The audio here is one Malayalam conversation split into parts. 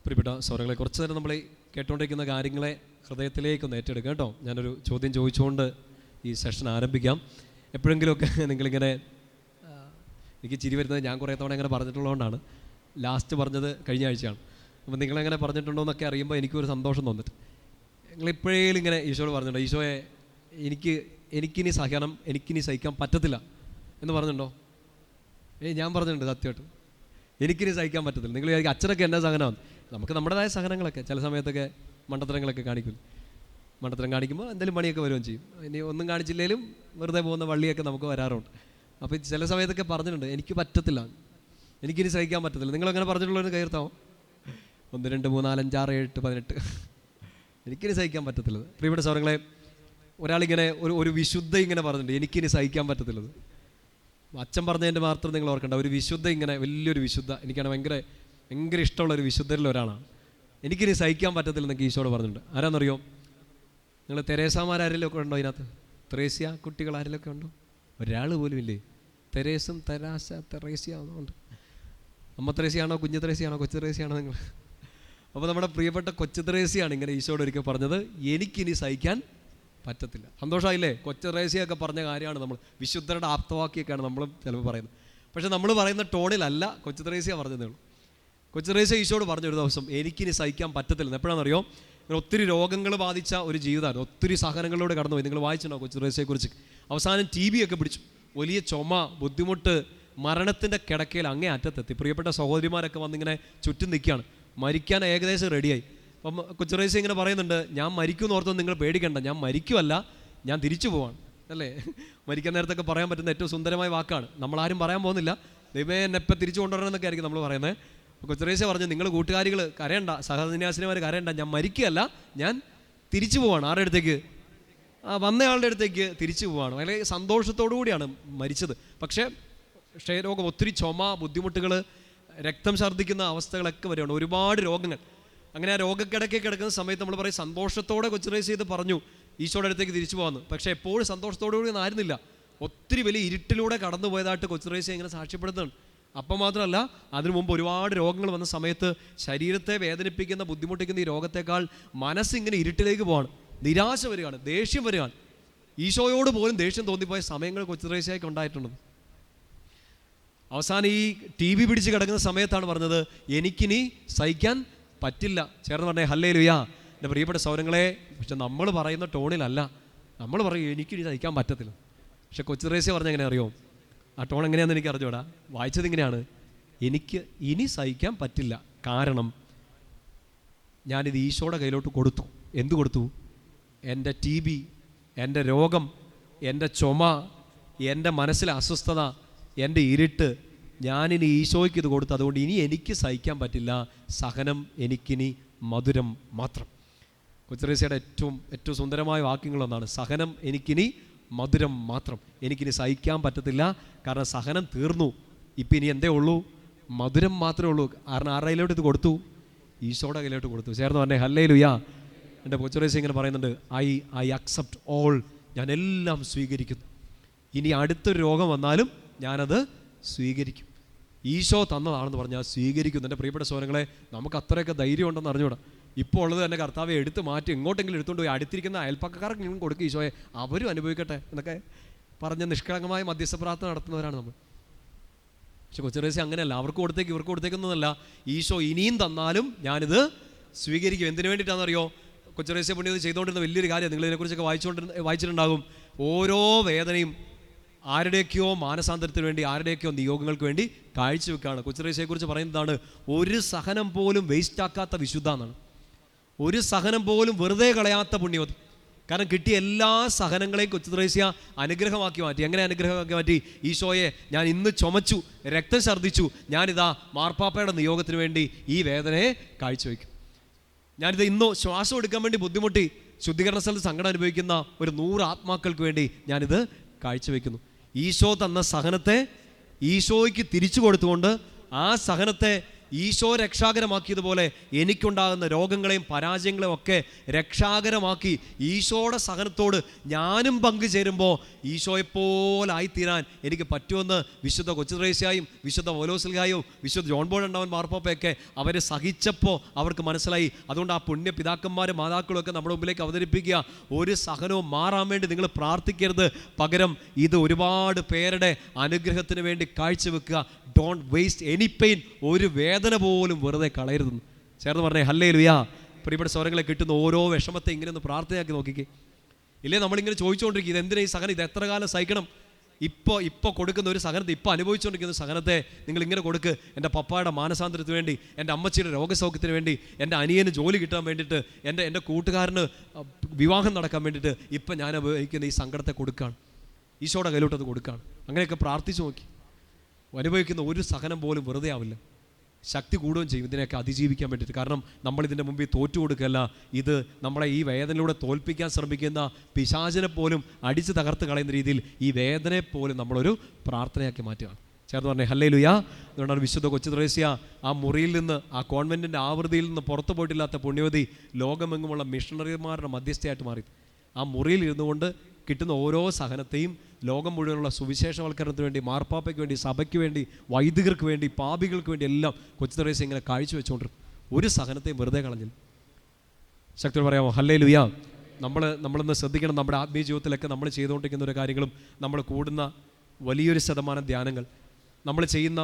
പ്രിയപ്പെട്ട സൗരങ്ങളെ, കുറച്ച് നേരം നമ്മൾ കേട്ടുകൊണ്ടിരിക്കുന്ന കാര്യങ്ങളെ ഹൃദയത്തിലേക്കൊന്ന് ഏറ്റെടുക്കാം കേട്ടോ. ഞാനൊരു ചോദ്യം ചോദിച്ചുകൊണ്ട് ഈ സെഷൻ ആരംഭിക്കാം. എപ്പോഴെങ്കിലുമൊക്കെ നിങ്ങളിങ്ങനെ, എനിക്ക് ചിരി വരുന്നത് ഞാൻ കുറേ തവണ അങ്ങനെ പറഞ്ഞിട്ടുള്ളതുകൊണ്ടാണ്. ലാസ്റ്റ് പറഞ്ഞത് കഴിഞ്ഞ ആഴ്ചയാണ്. അപ്പോൾ നിങ്ങളെങ്ങനെ പറഞ്ഞിട്ടുണ്ടോ എന്നൊക്കെ അറിയുമ്പോൾ എനിക്കൊരു സന്തോഷം തോന്നിട്ട്, നിങ്ങളിപ്പോഴേലും ഇങ്ങനെ ഈശോയോട് പറഞ്ഞിട്ടുണ്ടോ, ഈശോയെ എനിക്കിനി സഹനം, എനിക്കിനി സഹിക്കാൻ പറ്റത്തില്ല എന്ന് പറഞ്ഞിട്ടുണ്ടോ? ഞാൻ പറഞ്ഞിട്ടുണ്ട് സത്യമായിട്ട്, എനിക്കിനി സഹിക്കാൻ പറ്റത്തില്ല. നിങ്ങൾ അച്ഛനൊക്കെ എന്നാ സഹനമാണ്, നമുക്ക് നമ്മുടേതായ സഹനങ്ങളൊക്കെ ചില സമയത്തൊക്കെ മണ്ടത്തരങ്ങളൊക്കെ കാണിക്കും. മണ്ടത്തരം കാണിക്കുമ്പോൾ എന്തെങ്കിലും പണിയൊക്കെ വരുകയും ചെയ്യും. ഇനി ഒന്നും കാണിച്ചില്ലെങ്കിലും വെറുതെ പോകുന്ന വള്ളിയൊക്കെ നമുക്ക് വരാറുണ്ട്. അപ്പോൾ ചില സമയത്തൊക്കെ പറഞ്ഞിട്ടുണ്ട് എനിക്ക് പറ്റത്തില്ല, എനിക്കിനി സഹിക്കാൻ പറ്റത്തില്ല. നിങ്ങളങ്ങനെ പറഞ്ഞിട്ടുള്ളവർ കയർത്താമോ? 1 2 3 4 5 6 7 8 18 എനിക്കിനി സഹിക്കാൻ പറ്റത്തില്ലത്. പ്രിയപ്പെട്ട സൗരങ്ങളെ, ഒരാളിങ്ങനെ ഒരു വിശുദ്ധ ഇങ്ങനെ പറഞ്ഞിട്ടുണ്ട് എനിക്കിനി സഹിക്കാൻ പറ്റത്തില്ലത്. അച്ഛൻ പറഞ്ഞതിൻ്റെ മാത്രം നിങ്ങൾ ഓർക്കണ്ട. ഒരു വിശുദ്ധ ഇങ്ങനെ, വലിയൊരു വിശുദ്ധ, എനിക്കാണ് ഭയങ്കര ഇഷ്ടമുള്ളൊരു വിശുദ്ധരിൽ ഒരാളാണ്. എനിക്കിനി സഹിക്കാൻ പറ്റത്തില്ലെന്നൊക്കെ ഈശോട് പറഞ്ഞിട്ടുണ്ട്. ആരാന്നറിയോ? നിങ്ങൾ തെരേസാമാരാരെങ്കിലും ഒക്കെ ഉണ്ടോ ഇതിനകത്ത്? ത്രേസ്യ കുട്ടികൾ ആരെങ്കിലുമൊക്കെ ഉണ്ടോ? ഒരാൾ പോലും ഇല്ലേ? തെരേസും തെറേസ്യ ഉണ്ട്. അമ്മ ത്രേസ്യാണോ, കുഞ്ഞു ത്രേസ്യാണോ, കൊച്ചു ത്രേസ്യാണോ നിങ്ങൾ? അപ്പോൾ നമ്മുടെ പ്രിയപ്പെട്ട കൊച്ചു ത്രേസ്യാണ് ഇങ്ങനെ ഈശോട് ഒരിക്കൽ പറഞ്ഞത് എനിക്കിനി സഹിക്കാൻ പറ്റത്തില്ല. സന്തോഷമായില്ലേ? കൊച്ചു ത്രേസ്യൊക്കെ പറഞ്ഞ കാര്യമാണ് നമ്മൾ, വിശുദ്ധരുടെ ആപ്തവാക്യൊക്കെയാണ് നമ്മൾ ചിലപ്പോൾ പറയുന്നത്. പക്ഷേ നമ്മൾ പറയുന്ന ടോണിലല്ല കൊച്ചു ത്രേസ്യ പറഞ്ഞതേ ഉള്ളൂ. കൊച്ചു ത്രേസ്യ ഈശോട് പറഞ്ഞൊരു ദിവസം എനിക്കിനി സഹിക്കാൻ പറ്റത്തില്ലെന്ന്. എപ്പോഴാണെന്നറിയോ? ഒത്തിരി രോഗങ്ങൾ ബാധിച്ച ഒരു ജീവിതമാണ്, ഒത്തിരി സഹനങ്ങളിലൂടെ കടന്നുപോയി. നിങ്ങൾ വായിച്ചിട്ടുണ്ടോ കൊച്ചു ത്രേസ്യയെക്കുറിച്ച്? അവസാനം TB ഒക്കെ പിടിച്ചു, വലിയ ചുമ, ബുദ്ധിമുട്ട്, മരണത്തിൻ്റെ കിടക്കയിൽ അങ്ങേ അറ്റത്തെത്തി. പ്രിയപ്പെട്ട സഹോദരിമാരൊക്കെ വന്നിങ്ങനെ ചുറ്റും നിൽക്കുകയാണ്, മരിക്കാൻ ഏകദേശം റെഡിയായി. അപ്പം കൊച്ചു ത്രേസ്യ ഇങ്ങനെ പറയുന്നുണ്ട്, ഞാൻ മരിക്കുമെന്ന് ഓർത്തൊന്നും നിങ്ങൾ പേടിക്കണ്ട, ഞാൻ മരിക്കുമല്ല, ഞാൻ തിരിച്ചു പോവാണ്. അല്ലേ? മരിക്കാൻ നേരത്തൊക്കെ പറയാൻ പറ്റുന്ന ഏറ്റവും സുന്ദരമായ വാക്കാണ്. നമ്മളാരും പറയാൻ പോകുന്നില്ല, ദൈവമേ എന്നെ എപ്പോൾ തിരിച്ചു കൊണ്ടുവരണമെന്നൊക്കെ ആയിരിക്കും നമ്മൾ പറയുന്നത്. കൊച്ചു ത്രേസ്യ പറഞ്ഞു, നിങ്ങൾ കൂട്ടുകാരികൾ കരയണ്ട, സഹസന്യാസിനിമാർ കരയണ്ട, ഞാൻ മരിക്കുകയല്ല, ഞാൻ തിരിച്ചു പോവാണ്. ആരുടെ അടുത്തേക്ക്? വന്നയാളുടെ അടുത്തേക്ക് തിരിച്ചു പോവാണ്. വളരെ സന്തോഷത്തോടു കൂടിയാണ് മരിച്ചത്. പക്ഷേ ക്ഷയരോഗം, ഒത്തിരി ചുമ, ബുദ്ധിമുട്ടുകൾ, രക്തം ഛർദ്ദിക്കുന്ന അവസ്ഥകളൊക്കെ വരികയാണ്, ഒരുപാട് രോഗങ്ങൾ. അങ്ങനെ ആ രോഗക്കിടക്കെ കിടക്കുന്ന സമയത്ത് നമ്മൾ പറയും സന്തോഷത്തോടെ കൊച്ചു ത്രേസ്യ ഇത് പറഞ്ഞു ഈശോയുടെ അടുത്തേക്ക് തിരിച്ചു പോകാമെന്ന്. പക്ഷേ എപ്പോഴും സന്തോഷത്തോടു കൂടി ഒന്നും ആയിരുന്നില്ല. ഒത്തിരി വലിയ ഇരുട്ടിലൂടെ കടന്നു പോയതായിട്ട് കൊച്ചു ത്രേസ്യ ഇങ്ങനെ സാക്ഷ്യപ്പെടുത്തുന്നുണ്ട്. അപ്പം മാത്രമല്ല, അതിനു മുമ്പ് ഒരുപാട് രോഗങ്ങൾ വന്ന സമയത്ത് ശരീരത്തെ വേദനിപ്പിക്കുന്ന, ബുദ്ധിമുട്ടിക്കുന്ന ഈ രോഗത്തെക്കാൾ മനസ്സിങ്ങനെ ഇരുട്ടിലേക്ക് പോവാണ്, നിരാശ വരികയാണ്, ദേഷ്യം വരികയാണ്. ഈശോയോട് പോലും ദേഷ്യം തോന്നിപ്പോയ സമയങ്ങൾ കൊച്ചു ത്രേസ്യയ്ക്ക് ഉണ്ടായിട്ടുണ്ട്. അവസാനം ഈ TB പിടിച്ച് കിടക്കുന്ന സമയത്താണ് പറഞ്ഞത് എനിക്കിനി സഹിക്കാൻ പറ്റില്ല. ചേർന്ന് പറഞ്ഞേ ഹല്ലേലൂയ. എൻ്റെ പ്രിയപ്പെട്ട സൗരങ്ങളെ, പക്ഷെ നമ്മൾ പറയുന്ന ടോണിലല്ല. നമ്മൾ പറയും എനിക്കിനി സഹിക്കാൻ പറ്റത്തില്ല. പക്ഷെ കൊച്ചു ത്രേസ്യ പറഞ്ഞ എങ്ങനെ അറിയോ? ആ ടോൺ എങ്ങനെയാണെന്ന് എനിക്ക് അറിഞ്ഞൂടാ. വായിച്ചത് ഇങ്ങനെയാണ്, എനിക്ക് ഇനി സഹിക്കാൻ പറ്റില്ല, കാരണം ഞാനിത് ഈശോയുടെ കയ്യിലോട്ട് കൊടുത്തു. എന്തു കൊടുത്തു? എൻ്റെ TB, എൻ്റെ രോഗം, എൻ്റെ ചുമ, എൻ്റെ മനസ്സിലെ അസ്വസ്ഥത, എൻ്റെ ഇരുട്ട്, ഞാനിനി ഈശോയ്ക്ക് ഇത് കൊടുത്തു. അതുകൊണ്ട് ഇനി എനിക്ക് സഹിക്കാൻ പറ്റില്ല, സഹനം എനിക്കിനി മധുരം മാത്രം. കൊച്ചു ത്രേസ്യയുടെ ഏറ്റവും സുന്ദരമായ വാക്യങ്ങളൊന്നാണ്, സഹനം എനിക്കിനി മധുരം മാത്രം. എനിക്കിനി സഹിക്കാൻ പറ്റത്തില്ല, കാരണം സഹനം തീർന്നു. ഇപ്പം ഇനി എന്തേ ഉള്ളൂ? മധുരം മാത്രമേ ഉള്ളൂ. കാരണം ആരുടെ കയ്യിലോട്ട് ഇത് കൊടുത്തു? ഈശോയുടെ കയ്യിലോട്ട് കൊടുത്തു. ചേർന്ന് പറഞ്ഞേ ഹല്ലേലൂയ. എൻ്റെ കൊച്ചു ത്രേസ്യ ഇങ്ങനെ പറയുന്നുണ്ട്, ഐ അക്സെപ്റ്റ് ഓൾ, ഞാൻ എല്ലാം സ്വീകരിക്കുന്നു. ഇനി അടുത്തൊരു രോഗം വന്നാലും ഞാനത് സ്വീകരിക്കും. ഈശോ തന്നതാണെന്ന് പറഞ്ഞാൽ സ്വീകരിക്കുന്നു. എൻ്റെ പ്രിയപ്പെട്ട സഹോദരങ്ങളെ, നമുക്ക് അത്രയൊക്കെ ധൈര്യം ഉണ്ടെന്ന് അറിഞ്ഞൂടാ. ഇപ്പോൾ ഉള്ളത് തന്നെ കർത്താവെ എടുത്ത് മാറ്റി എങ്ങോട്ടെങ്കിലും എടുത്തുകൊണ്ട് പോയി അടുത്തിരിക്കുന്ന അയൽപ്പക്കാർക്ക് നിങ്ങൾ കൊടുക്കുക ഈശോയെ, അവരും അനുഭവിക്കട്ടെ എന്നൊക്കെ പറഞ്ഞ് നിഷ്കളങ്കമായ മധ്യസ്ഥ പ്രാർത്ഥന നടത്തുന്നവരാണ് നമ്മൾ. പക്ഷെ കൊച്ചു ത്രേസ്യ അങ്ങനെയല്ല, അവർക്ക് കൊടുത്തേക്ക് ഇവർക്ക് കൊടുത്തേക്കൊന്നുമല്ല. ഈശോ ഇനിയും തന്നാലും ഞാനിത് സ്വീകരിക്കും. എന്തിനു വേണ്ടിയിട്ടാണെന്നറിയോ? കൊച്ചു ത്രേസ്യ പുണ്യം ചെയ്തുകൊണ്ടിരുന്ന വലിയൊരു കാര്യം, നിങ്ങളിതിനെക്കുറിച്ചൊക്കെ വായിച്ചിട്ടുണ്ടാകും. ഓരോ വേദനയും ആരുടെയൊക്കെയോ മാനസാന്തരത്തിന് വേണ്ടി, ആരുടെയൊക്കെയോ നിയോഗങ്ങൾക്ക് വേണ്ടി കാഴ്ചവെക്കുകയാണ്. കൊച്ചു ത്രേസ്യയെക്കുറിച്ച് പറയുന്നതാണ്, ഒരു സഹനം പോലും വേസ്റ്റാക്കാത്ത വിശുദ്ധ എന്നാണ്. ഒരു സഹനം പോലും വെറുതെ കളയാത്ത പുണ്യവതി. കാരണം കിട്ടിയ എല്ലാ സഹനങ്ങളെയും കൊച്ചു ത്രേസ്യ അനുഗ്രഹമാക്കി മാറ്റി. എങ്ങനെ അനുഗ്രഹമാക്കി മാറ്റി? ഈശോയെ, ഞാൻ ഇന്ന് ചുമച്ചു, രക്തം ഛർദ്ദിച്ചു, ഞാനിതാ മാർപ്പാപ്പയുടെ നിയോഗത്തിന് വേണ്ടി ഈ വേദനയെ കാഴ്ചവെക്കും. ഞാനിത് ഇന്ന് ശ്വാസം എടുക്കാൻ വേണ്ടി ബുദ്ധിമുട്ടി ശുദ്ധീകരണ സ്ഥലത്ത് സങ്കടം അനുഭവിക്കുന്ന ഒരു 100 ആത്മാക്കൾക്ക് വേണ്ടി ഞാനിത് കാഴ്ചവെക്കുന്നു. ഈശോ തന്ന സഹനത്തെ ഈശോയ്ക്ക് തിരിച്ചു കൊടുത്തുകൊണ്ട് ആ സഹനത്തെ ഈശോ രക്ഷാകരമാക്കിയതുപോലെ എനിക്കുണ്ടാകുന്ന രോഗങ്ങളെയും പരാജയങ്ങളെയും ഒക്കെ രക്ഷാകരമാക്കി ഈശോയുടെ സഹനത്തോട് ഞാനും പങ്കുചേരുമ്പോൾ ഈശോയെപ്പോലെ ആയിത്തീരാൻ എനിക്ക് പറ്റുമെന്ന് വിശുദ്ധ കൊച്ചുത്രേസ്യായും വിശുദ്ധ പൗലോസ്ലീഹായും വിശുദ്ധ ജോൺ ബോൾ രണ്ടാമൻ മാർപ്പാപ്പയൊക്കെ അവർ സഹിച്ചപ്പോൾ അവർക്ക് മനസ്സിലായി. അതുകൊണ്ട് ആ പുണ്യ പിതാക്കന്മാരും മാതാക്കളും ഒക്കെ നമ്മുടെ മുമ്പിലേക്ക് അവതരിപ്പിക്കുക, ഒരു സഹനവും മാറാൻ വേണ്ടി നിങ്ങൾ പ്രാർത്ഥിക്കരുത്, പകരം ഇത് ഒരുപാട് പേരുടെ അനുഗ്രഹത്തിന് വേണ്ടി കാഴ്ചവെക്കുക. ഡോണ്ട് വേസ്റ്റ് എനി പെയിൻ, ഒരു വേദന പോലും വെറുതെ കളയരുതെന്ന് ചേർന്ന് പറഞ്ഞേ ഹല്ലേലൂയ. പ്രിയപ്പെട്ട സ്വരങ്ങളെ കിട്ടുന്ന ഓരോ വിഷമത്തെ ഇങ്ങനെ ഒന്ന് പ്രാർത്ഥനയാക്കി നോക്കിക്കേ. ഇല്ലേ നമ്മളിങ്ങനെ ചോദിച്ചുകൊണ്ടിരിക്കും, ഇതെന്തിനാ ഈ സഹനം, ഇത് എത്ര കാലം സഹിക്കണം? ഇപ്പോൾ കൊടുക്കുന്ന ഒരു സഹനത്തെ, ഇപ്പോൾ അനുഭവിച്ചുകൊണ്ടിരിക്കുന്ന സഹനത്തെ നിങ്ങളിങ്ങനെ കൊടുക്ക്. എൻ്റെ പപ്പായുടെ മാനസാന്തരത്തിന് വേണ്ടി, എൻ്റെ അമ്മച്ചിയുടെ രോഗസൗഖ്യത്തിന് വേണ്ടി, എൻ്റെ അനിയന് ജോലി കിട്ടാൻ വേണ്ടിയിട്ട്, എൻ്റെ കൂട്ടുകാരന് വിവാഹം നടക്കാൻ വേണ്ടിയിട്ട് ഇപ്പം ഞാൻ അനുഭവിക്കുന്ന ഈ സങ്കടത്തെ കൊടുക്കുകയാണ്, ഈശോയുടെ കയ്യിലോട്ടത് കൊടുക്കുകയാണ്. അങ്ങനെയൊക്കെ പ്രാർത്ഥിച്ചു നോക്കി. അനുഭവിക്കുന്ന ഒരു സഹനം പോലും വെറുതെ ആവില്ല, ശക്തി കൂടുകയും ചെയ്യും ഇതിനെയൊക്കെ അതിജീവിക്കാൻ വേണ്ടിയിട്ട്. കാരണം നമ്മളിതിൻ്റെ മുമ്പിൽ തോറ്റു കൊടുക്കുകയല്ല, ഇത് നമ്മളെ ഈ വേദനയിലൂടെ തോൽപ്പിക്കാൻ ശ്രമിക്കുന്ന പിശാചിനെ പോലും അടിച്ച് തകർത്ത് കളയുന്ന രീതിയിൽ ഈ വേദനയെ പോലും നമ്മളൊരു പ്രാർത്ഥനയാക്കി മാറ്റുകയാണ്. ചേർന്ന് പറഞ്ഞേ ഹല്ലേലൂയ. അതുകൊണ്ടാണ് വിശുദ്ധ കൊച്ചുത്രേസ്യ ആ മുറിയിൽ നിന്ന്, ആ കോൺവെൻറ്റിൻ്റെ ആവൃത്തിയിൽ നിന്ന് പുറത്തു പോയിട്ടില്ലാത്ത പുണ്യവതി ലോകമെങ്ങുമുള്ള മിഷണറിമാരുടെ മധ്യസ്ഥയായിട്ട് മാറി. ആ മുറിയിൽ ഇരുന്നുകൊണ്ട് കിട്ടുന്ന ഓരോ സഹനത്തെയും ലോകം മുഴുവനുള്ള സുവിശേഷവൽക്കരണത്തിന് വേണ്ടി, മാർപ്പാപ്പയ്ക്ക് വേണ്ടി, സഭയ്ക്ക് വേണ്ടി, വൈദികർക്ക് വേണ്ടി, പാപികൾക്ക് വേണ്ടി എല്ലാം കൊച്ചുത്രേസ്യ ഇങ്ങനെ കാഴ്ചവെച്ചുകൊണ്ടിരുന്നു. ഒരു സഹനത്തെയും വെറുതെ കളഞ്ഞില്ല. ശക്തി പറയാമോ ഹല്ലേലൂയ. നമ്മളിന്ന് ശ്രദ്ധിക്കണം, നമ്മുടെ ആത്മീയ ജീവിതത്തിലൊക്കെ നമ്മൾ ചെയ്തുകൊണ്ടിരിക്കുന്ന ഒരു കാര്യങ്ങളും, നമ്മൾ കൂടുന്ന വലിയൊരു ശതമാനം ധ്യാനങ്ങൾ, നമ്മൾ ചെയ്യുന്ന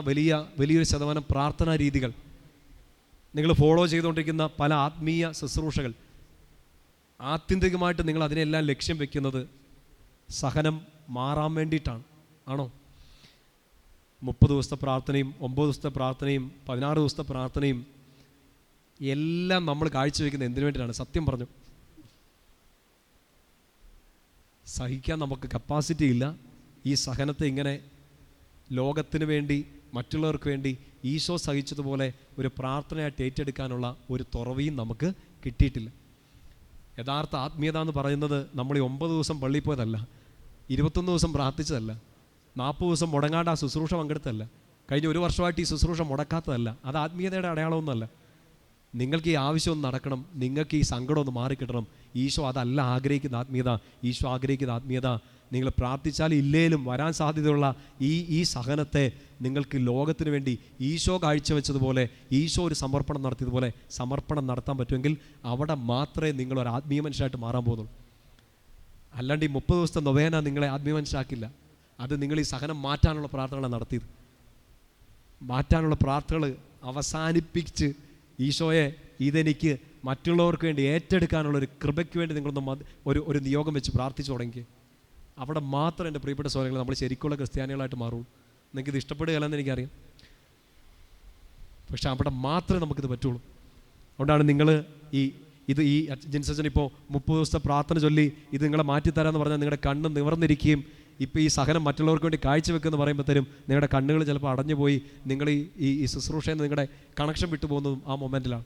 വലിയൊരു ശതമാനം പ്രാർത്ഥനാ രീതികൾ, നിങ്ങൾ ഫോളോ ചെയ്തുകൊണ്ടിരിക്കുന്ന പല ആത്മീയ ശുശ്രൂഷകൾ, ആത്യന്തികമായിട്ട് നിങ്ങൾ അതിനെല്ലാം ലക്ഷ്യം വെക്കുന്നത് സഹനം മാറാൻ വേണ്ടിയിട്ടാണ്. ആണോ? 30 ദിവസത്തെ പ്രാർത്ഥനയും 9 ദിവസത്തെ പ്രാർത്ഥനയും 16 ദിവസത്തെ പ്രാർത്ഥനയും എല്ലാം നമ്മൾ കാഴ്ചവെക്കുന്നത് എന്തിനു വേണ്ടിയിട്ടാണ്? സത്യം പറഞ്ഞു, സഹിക്കാൻ നമുക്ക് കപ്പാസിറ്റി ഇല്ല. ഈ സഹനത്തെ ഇങ്ങനെ ലോകത്തിന് വേണ്ടി, മറ്റുള്ളവർക്ക് വേണ്ടി ഈശോ സഹിച്ചതുപോലെ ഒരു പ്രാർത്ഥനയായിട്ട് ഏറ്റെടുക്കാനുള്ള ഒരു തുറവിയും നമുക്ക് കിട്ടിയിട്ടില്ല. യഥാർത്ഥ ആത്മീയത എന്ന് പറയുന്നത് നമ്മൾ ഈ 9 ദിവസം പള്ളിയിൽ പോയതല്ല, 21 ദിവസം പ്രാർത്ഥിച്ചതല്ല, 40 ദിവസം മുടങ്ങാണ്ട് ആ ശുശ്രൂഷ പങ്കെടുത്തതല്ല, കഴിഞ്ഞ 1 വർഷമായിട്ട് ഈ ശുശ്രൂഷ മുടക്കാത്തതല്ല. അത് ആത്മീയതയുടെ അടയാളമൊന്നുമല്ല. നിങ്ങൾക്ക് ഈ ആവശ്യം നടക്കണം, നിങ്ങൾക്ക് ഈ സങ്കടം ഒന്ന് മാറിക്കിട്ടണം. ഈശോ അതല്ല ആഗ്രഹിക്കുന്ന ആത്മീയത. ഈശോ ആഗ്രഹിക്കുന്ന ആത്മീയത നിങ്ങൾ പ്രാർത്ഥിച്ചാൽ ഇല്ലേലും വരാൻ സാധ്യതയുള്ള ഈ സഹനത്തെ നിങ്ങൾക്ക് ലോകത്തിന് വേണ്ടി ഈശോ കാഴ്ചവെച്ചതുപോലെ, ഈശോ ഒരു സമർപ്പണം നടത്തിയതുപോലെ സമർപ്പണം നടത്താൻ പറ്റുമെങ്കിൽ അവിടെ മാത്രമേ നിങ്ങളൊരു ആത്മീയ മനുഷ്യരായിട്ട് മാറാൻ പോകുന്നുള്ളൂ. അല്ലാണ്ട് ഈ 30 ദിവസത്തെ നൊവേന നിങ്ങളെ ആത്മീയ മനുഷ്യരാക്കില്ല. അത് നിങ്ങൾ ഈ സഹനം മാറ്റാനുള്ള പ്രാർത്ഥനകളാണ് നടത്തിയത്. മാറ്റാനുള്ള പ്രാർത്ഥനകൾ അവസാനിപ്പിച്ച് ഈശോയെ ഇതെനിക്ക് മറ്റുള്ളവർക്ക് വേണ്ടി ഏറ്റെടുക്കാനുള്ള ഒരു കൃപയ്ക്ക് വേണ്ടി നിങ്ങളൊന്ന് ഒരു നിയോഗം വെച്ച് പ്രാർത്ഥിച്ചു തുടങ്ങി. അവിടെ മാത്രം എൻ്റെ പ്രിയപ്പെട്ട സഹോദരങ്ങൾ നമ്മൾ ശരിക്കുള്ള ക്രിസ്ത്യാനികളായിട്ട് മാറുള്ളൂ. നിങ്ങൾക്കിത് ഇഷ്ടപ്പെടുകയല്ലെന്ന് എനിക്കറിയാം, പക്ഷെ അവിടെ മാത്രമേ നമുക്കിത് പറ്റുള്ളൂ. അതുകൊണ്ടാണ് നിങ്ങൾ ഈ ജിൻസച്ചൻ ഇപ്പോൾ 30 ദിവസത്തെ പ്രാർത്ഥന ചൊല്ലി ഇത് നിങ്ങളെ മാറ്റിത്തരാമെന്ന് പറഞ്ഞാൽ നിങ്ങളുടെ കണ്ണ് നിവർന്നിരിക്കുകയും ഇപ്പോൾ ഈ സഹനം മറ്റുള്ളവർക്ക് വേണ്ടി കാഴ്ചവെക്കുമെന്ന് പറയുമ്പോഴത്തേനും നിങ്ങളുടെ കണ്ണുകൾ ചിലപ്പോൾ അടഞ്ഞു പോയി നിങ്ങൾ ഈ ശുശ്രൂഷയിൽ നിന്ന് നിങ്ങളുടെ കണക്ഷൻ വിട്ടു പോകുന്നതും ആ മൊമെൻറ്റിലാണ്.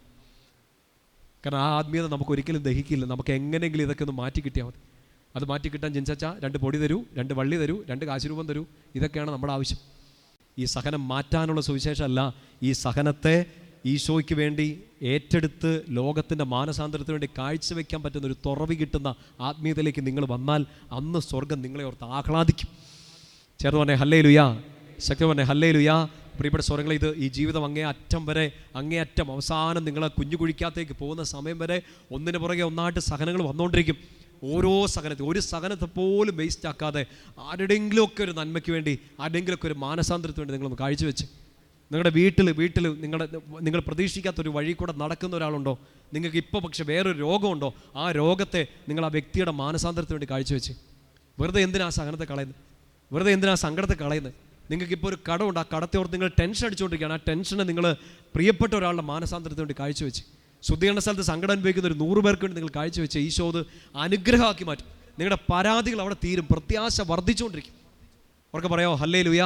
കാരണം ആ ആത്മീയത നമുക്ക് ഒരിക്കലും ദഹിക്കില്ല. നമുക്ക് എങ്ങനെയെങ്കിലും ഇതൊക്കെ ഒന്ന് മാറ്റി കിട്ടിയാൽ മതി. അത് മാറ്റി കിട്ടാൻ ജിൻസച്ച 2 പൊടി തരൂ, 2 വള്ളി തരൂ, 2 കാശുരൂപം തരൂ. ഇതൊക്കെയാണ് നമ്മുടെ ആവശ്യം. ഈ സഹനം മാറ്റാനുള്ള സുവിശേഷമല്ല, ഈ സഹനത്തെ ഈശോയ്ക്ക് വേണ്ടി ഏറ്റെടുത്ത് ലോകത്തിൻ്റെ മാനസാന്തരത്തിന് വേണ്ടി കാഴ്ചവെക്കാൻ പറ്റുന്ന ഒരു തുറവി കിട്ടുന്ന ആത്മീയതയിലേക്ക് നിങ്ങൾ വന്നാൽ അന്ന് സ്വർഗം നിങ്ങളെ ഓർത്ത് ആഹ്ലാദിക്കും. ചേർന്ന് പറഞ്ഞേ ഹല്ലേലൂയ. ശക്തി പറഞ്ഞേ ഹല്ലേലൂയ. പ്രിയപ്പെട്ട സ്വരങ്ങൾ, ഈ ജീവിതം അങ്ങേയറ്റം അവസാനം നിങ്ങളെ കുഞ്ഞുകുഴിക്കകത്തേക്ക് പോകുന്ന സമയം വരെ ഒന്നിന് പുറകെ ഒന്നായിട്ട് സഹനങ്ങൾ വന്നുകൊണ്ടിരിക്കും. ഓരോ ഒരു സഹനത്തെ പോലും വേസ്റ്റ് ആക്കാതെ ആരുടെയെങ്കിലുമൊക്കെ ഒരു നന്മയ്ക്ക് വേണ്ടി, ആരുടെയെങ്കിലുമൊക്കെ ഒരു മാനസാന്തരത്തിന് വേണ്ടി നിങ്ങളൊന്ന് കാഴ്ചവെച്ച് നിങ്ങളുടെ വീട്ടിൽ നിങ്ങൾ പ്രതീക്ഷിക്കാത്തൊരു വഴി കൂടെ നടക്കുന്ന ഒരാളുണ്ടോ, നിങ്ങൾക്ക് ഇപ്പോൾ പക്ഷെ വേറൊരു രോഗമുണ്ടോ, ആ രോഗത്തെ നിങ്ങൾ ആ വ്യക്തിയുടെ മാനസാന്തരത്തിന് വേണ്ടി കാഴ്ചവെച്ച് വെറുതെ എന്തിനാ സഹനത്തെ കളയുന്നത്, വെറുതെ എന്തിനാ സങ്കടത്തെ കളയുന്നത്? നിങ്ങൾക്കിപ്പോൾ ഒരു കടമുണ്ട്, ആ കടത്തെ ഓർത്ത് നിങ്ങൾ ടെൻഷൻ അടിച്ചുകൊണ്ടിരിക്കുകയാണ്. ആ ടെൻഷനെ നിങ്ങൾ പ്രിയപ്പെട്ട ഒരാളുടെ മാനസാന്തരത്തിന് വേണ്ടി കാഴ്ചവെച്ച് ശുദ്ധീകരണ സ്ഥലത്ത് സങ്കടം അനുഭവിക്കുന്ന ഒരു 100 പേർക്ക് വേണ്ടി നിങ്ങൾ കാഴ്ചവെച്ച് ഈശോ അത് അനുഗ്രഹമാക്കി മാറ്റും. നിങ്ങളുടെ പരാതികൾ അവിടെ തീരും, പ്രത്യാശ വർദ്ധിച്ചുകൊണ്ടിരിക്കും. അവർക്ക് പറയാമോ ഹല്ലേലൂയ.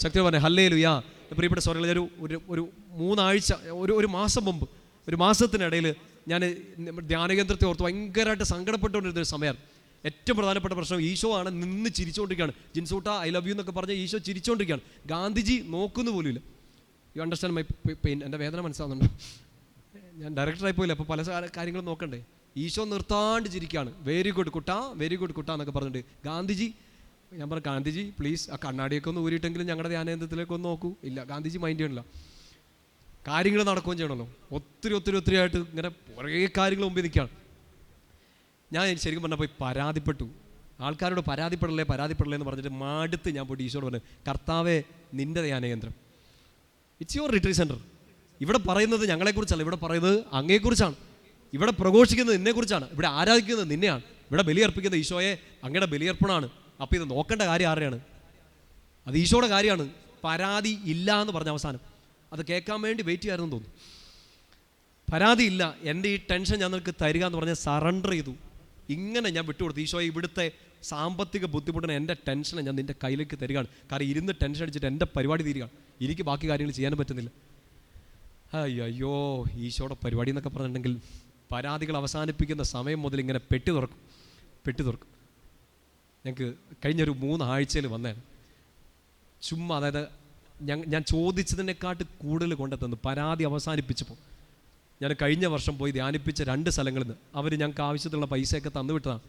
ശക്തി പറഞ്ഞേ ഹല്ലേലൂയ. പ്രിയപ്പെട്ട സ്വരങ്ങൾ, ഒരു 3 ആഴ്ച ഒരു മാസം മുമ്പ്, ഒരു മാസത്തിനിടയിൽ ഞാൻ ധ്യാനകേന്ദ്രത്തെ ഓർത്ത് ഭയങ്കരമായിട്ട് സങ്കടപ്പെട്ടുകൊണ്ടിരുന്നൊരു സമയം. ഏറ്റവും പ്രധാനപ്പെട്ട പ്രശ്നം ഈശോ ആണ് നിന്ന് ചിരിച്ചുകൊണ്ടിരിക്കുകയാണ്. ജിൻസൂട്ട ഐ ലവ് യു എന്നൊക്കെ പറഞ്ഞ് ഈശോ ചിരിച്ചുകൊണ്ടിരിക്കുകയാണ്. ഗാന്ധിജി നോക്കുന്നു പോലുമില്ല. You understand my pain? എൻ്റെ വേദന മനസ്സിലാവുന്നുണ്ടോ? ഞാൻ ഡയറക്ടറായി പോയില്ല, അപ്പോൾ പല കാര്യങ്ങളും നോക്കണ്ടേ. ഈശോ നിർത്താണ്ട് ചിരിക്കുകയാണ്. വെരി ഗുഡ് കുട്ടാ, വെരി ഗുഡ് കുട്ടാ എന്നൊക്കെ പറഞ്ഞിട്ട്. ഗാന്ധിജി, ഞാൻ പറഞ്ഞു ഗാന്ധിജി പ്ലീസ് ആ കണ്ണാടിയൊക്കെ ഒന്ന് ഊരിയിട്ടെങ്കിലും ഞങ്ങളുടെ ധ്യാനേന്ദ്രത്തിലേക്ക് ഒന്ന് നോക്കൂ. ഇല്ല, ഗാന്ധിജി മൈൻഡ് ചെയ്യണില്ല. കാര്യങ്ങൾ നടക്കുകയും ചെയ്യണമല്ലോ. ഒത്തിരി ആയിട്ട് ഇങ്ങനെ കുറേ കാര്യങ്ങൾ മുമ്പിൽ നിൽക്കുകയാണ്. ഞാൻ ശരിക്കും പറഞ്ഞാൽ പോയി പരാതിപ്പെട്ടു. ആൾക്കാരോട് പരാതിപ്പെടലേ എന്ന് പറഞ്ഞിട്ട് മടുത്ത് ഞാൻ പോയിട്ട് ഈശോട് പറഞ്ഞു, കർത്താവേ നിൻ്റെ ധ്യാനകേന്ദ്രം, ഇറ്റ്സ് യുവർ റിട്രീറ്റ് സെൻറ്റർ. ഇവിടെ പറയുന്നത് ഞങ്ങളെക്കുറിച്ചല്ല, ഇവിടെ പറയുന്നത് അങ്ങയെക്കുറിച്ചാണ്. ഇവിടെ പ്രഘോഷിക്കുന്നത് നിന്നെക്കുറിച്ചാണ്. ഇവിടെ ആരാധിക്കുന്നത് നിന്നെയാണ്. ഇവിടെ ബലിയർപ്പിക്കുന്നത് ഈശോയെ, അങ്ങയുടെ ബലിയർപ്പണമാണ്. അപ്പോൾ ഇത് നോക്കേണ്ട കാര്യം ആരുടെയാണ്? അത് ഈശോയുടെ കാര്യമാണ്. പരാതി ഇല്ല എന്ന് പറഞ്ഞ അവസാനം അത് കേൾക്കാൻ വേണ്ടി വെയിറ്റ് ചെയ്യാമെന്ന് തോന്നുന്നു. പരാതി ഇല്ല, എൻ്റെ ഈ ടെൻഷൻ ഞാൻ നിനക്ക് തരിക എന്ന് പറഞ്ഞാൽ സറണ്ടർ ചെയ്തു. ഇങ്ങനെ ഞാൻ വിട്ടുകൊടുത്തു. ഈശോയെ, ഇവിടുത്തെ സാമ്പത്തിക ബുദ്ധിമുട്ടിന് എൻ്റെ ടെൻഷനെ ഞാൻ നിൻ്റെ കയ്യിലേക്ക് തരികയാണ്. കാരണം ഇരുന്ന് ടെൻഷൻ അടിച്ചിട്ട് എൻ്റെ പരിപാടി തീരുകയാണ്. എനിക്ക് ബാക്കി കാര്യങ്ങൾ ചെയ്യാനും പറ്റുന്നില്ല. അയ്യോ, ഈശോയുടെ പരിപാടി എന്നൊക്കെ പറഞ്ഞിട്ടുണ്ടെങ്കിൽ പരാതികൾ അവസാനിപ്പിക്കുന്ന സമയം മുതൽ ഇങ്ങനെ പെട്ടി തുറക്കും. ഞങ്ങൾക്ക് കഴിഞ്ഞൊരു 3 ആഴ്ചയിൽ വന്നേ ചുമ്മാ, അതായത് ഞാൻ ചോദിച്ചതിനെക്കാട്ട് കൂടുതൽ കൊണ്ടെത്തുന്നു. പരാതി അവസാനിപ്പിച്ചപ്പോൾ ഞാൻ കഴിഞ്ഞ വർഷം പോയി ധ്യാനിപ്പിച്ച 2 സ്ഥലങ്ങളിൽ നിന്ന് അവർ ഞങ്ങൾക്ക് ആവശ്യത്തിലുള്ള പൈസയൊക്കെ തന്നു വിട്ടതാണ്.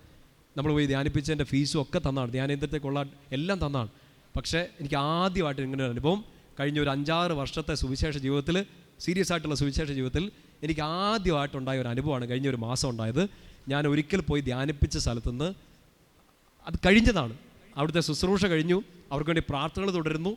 നമ്മൾ പോയി ധ്യാനിപ്പിച്ചതിൻ്റെ ഫീസും ഒക്കെ തന്നാണ്, ധ്യാനേന്ദ്രത്തേക്കുള്ള എല്ലാം തന്നാണ്. പക്ഷേ എനിക്ക് ആദ്യമായിട്ട് ഇങ്ങനെ ഒരു അനുഭവം കഴിഞ്ഞ ഒരു 5-6 വർഷത്തെ സുവിശേഷ ജീവിതത്തിൽ, സീരിയസ് ആയിട്ടുള്ള സുവിശേഷ ജീവിതത്തിൽ എനിക്ക് ആദ്യമായിട്ടുണ്ടായ ഒരു അനുഭവമാണ് കഴിഞ്ഞ ഒരു മാസം ഉണ്ടായത്. ഞാൻ ഒരിക്കൽ പോയി ധ്യാനിപ്പിച്ച സ്ഥലത്തുനിന്ന്, അത് കഴിഞ്ഞതാണ്, അവിടുത്തെ ശുശ്രൂഷ കഴിഞ്ഞു, അവർക്ക് വേണ്ടി പ്രാർത്ഥനകൾ തുടരുന്നു.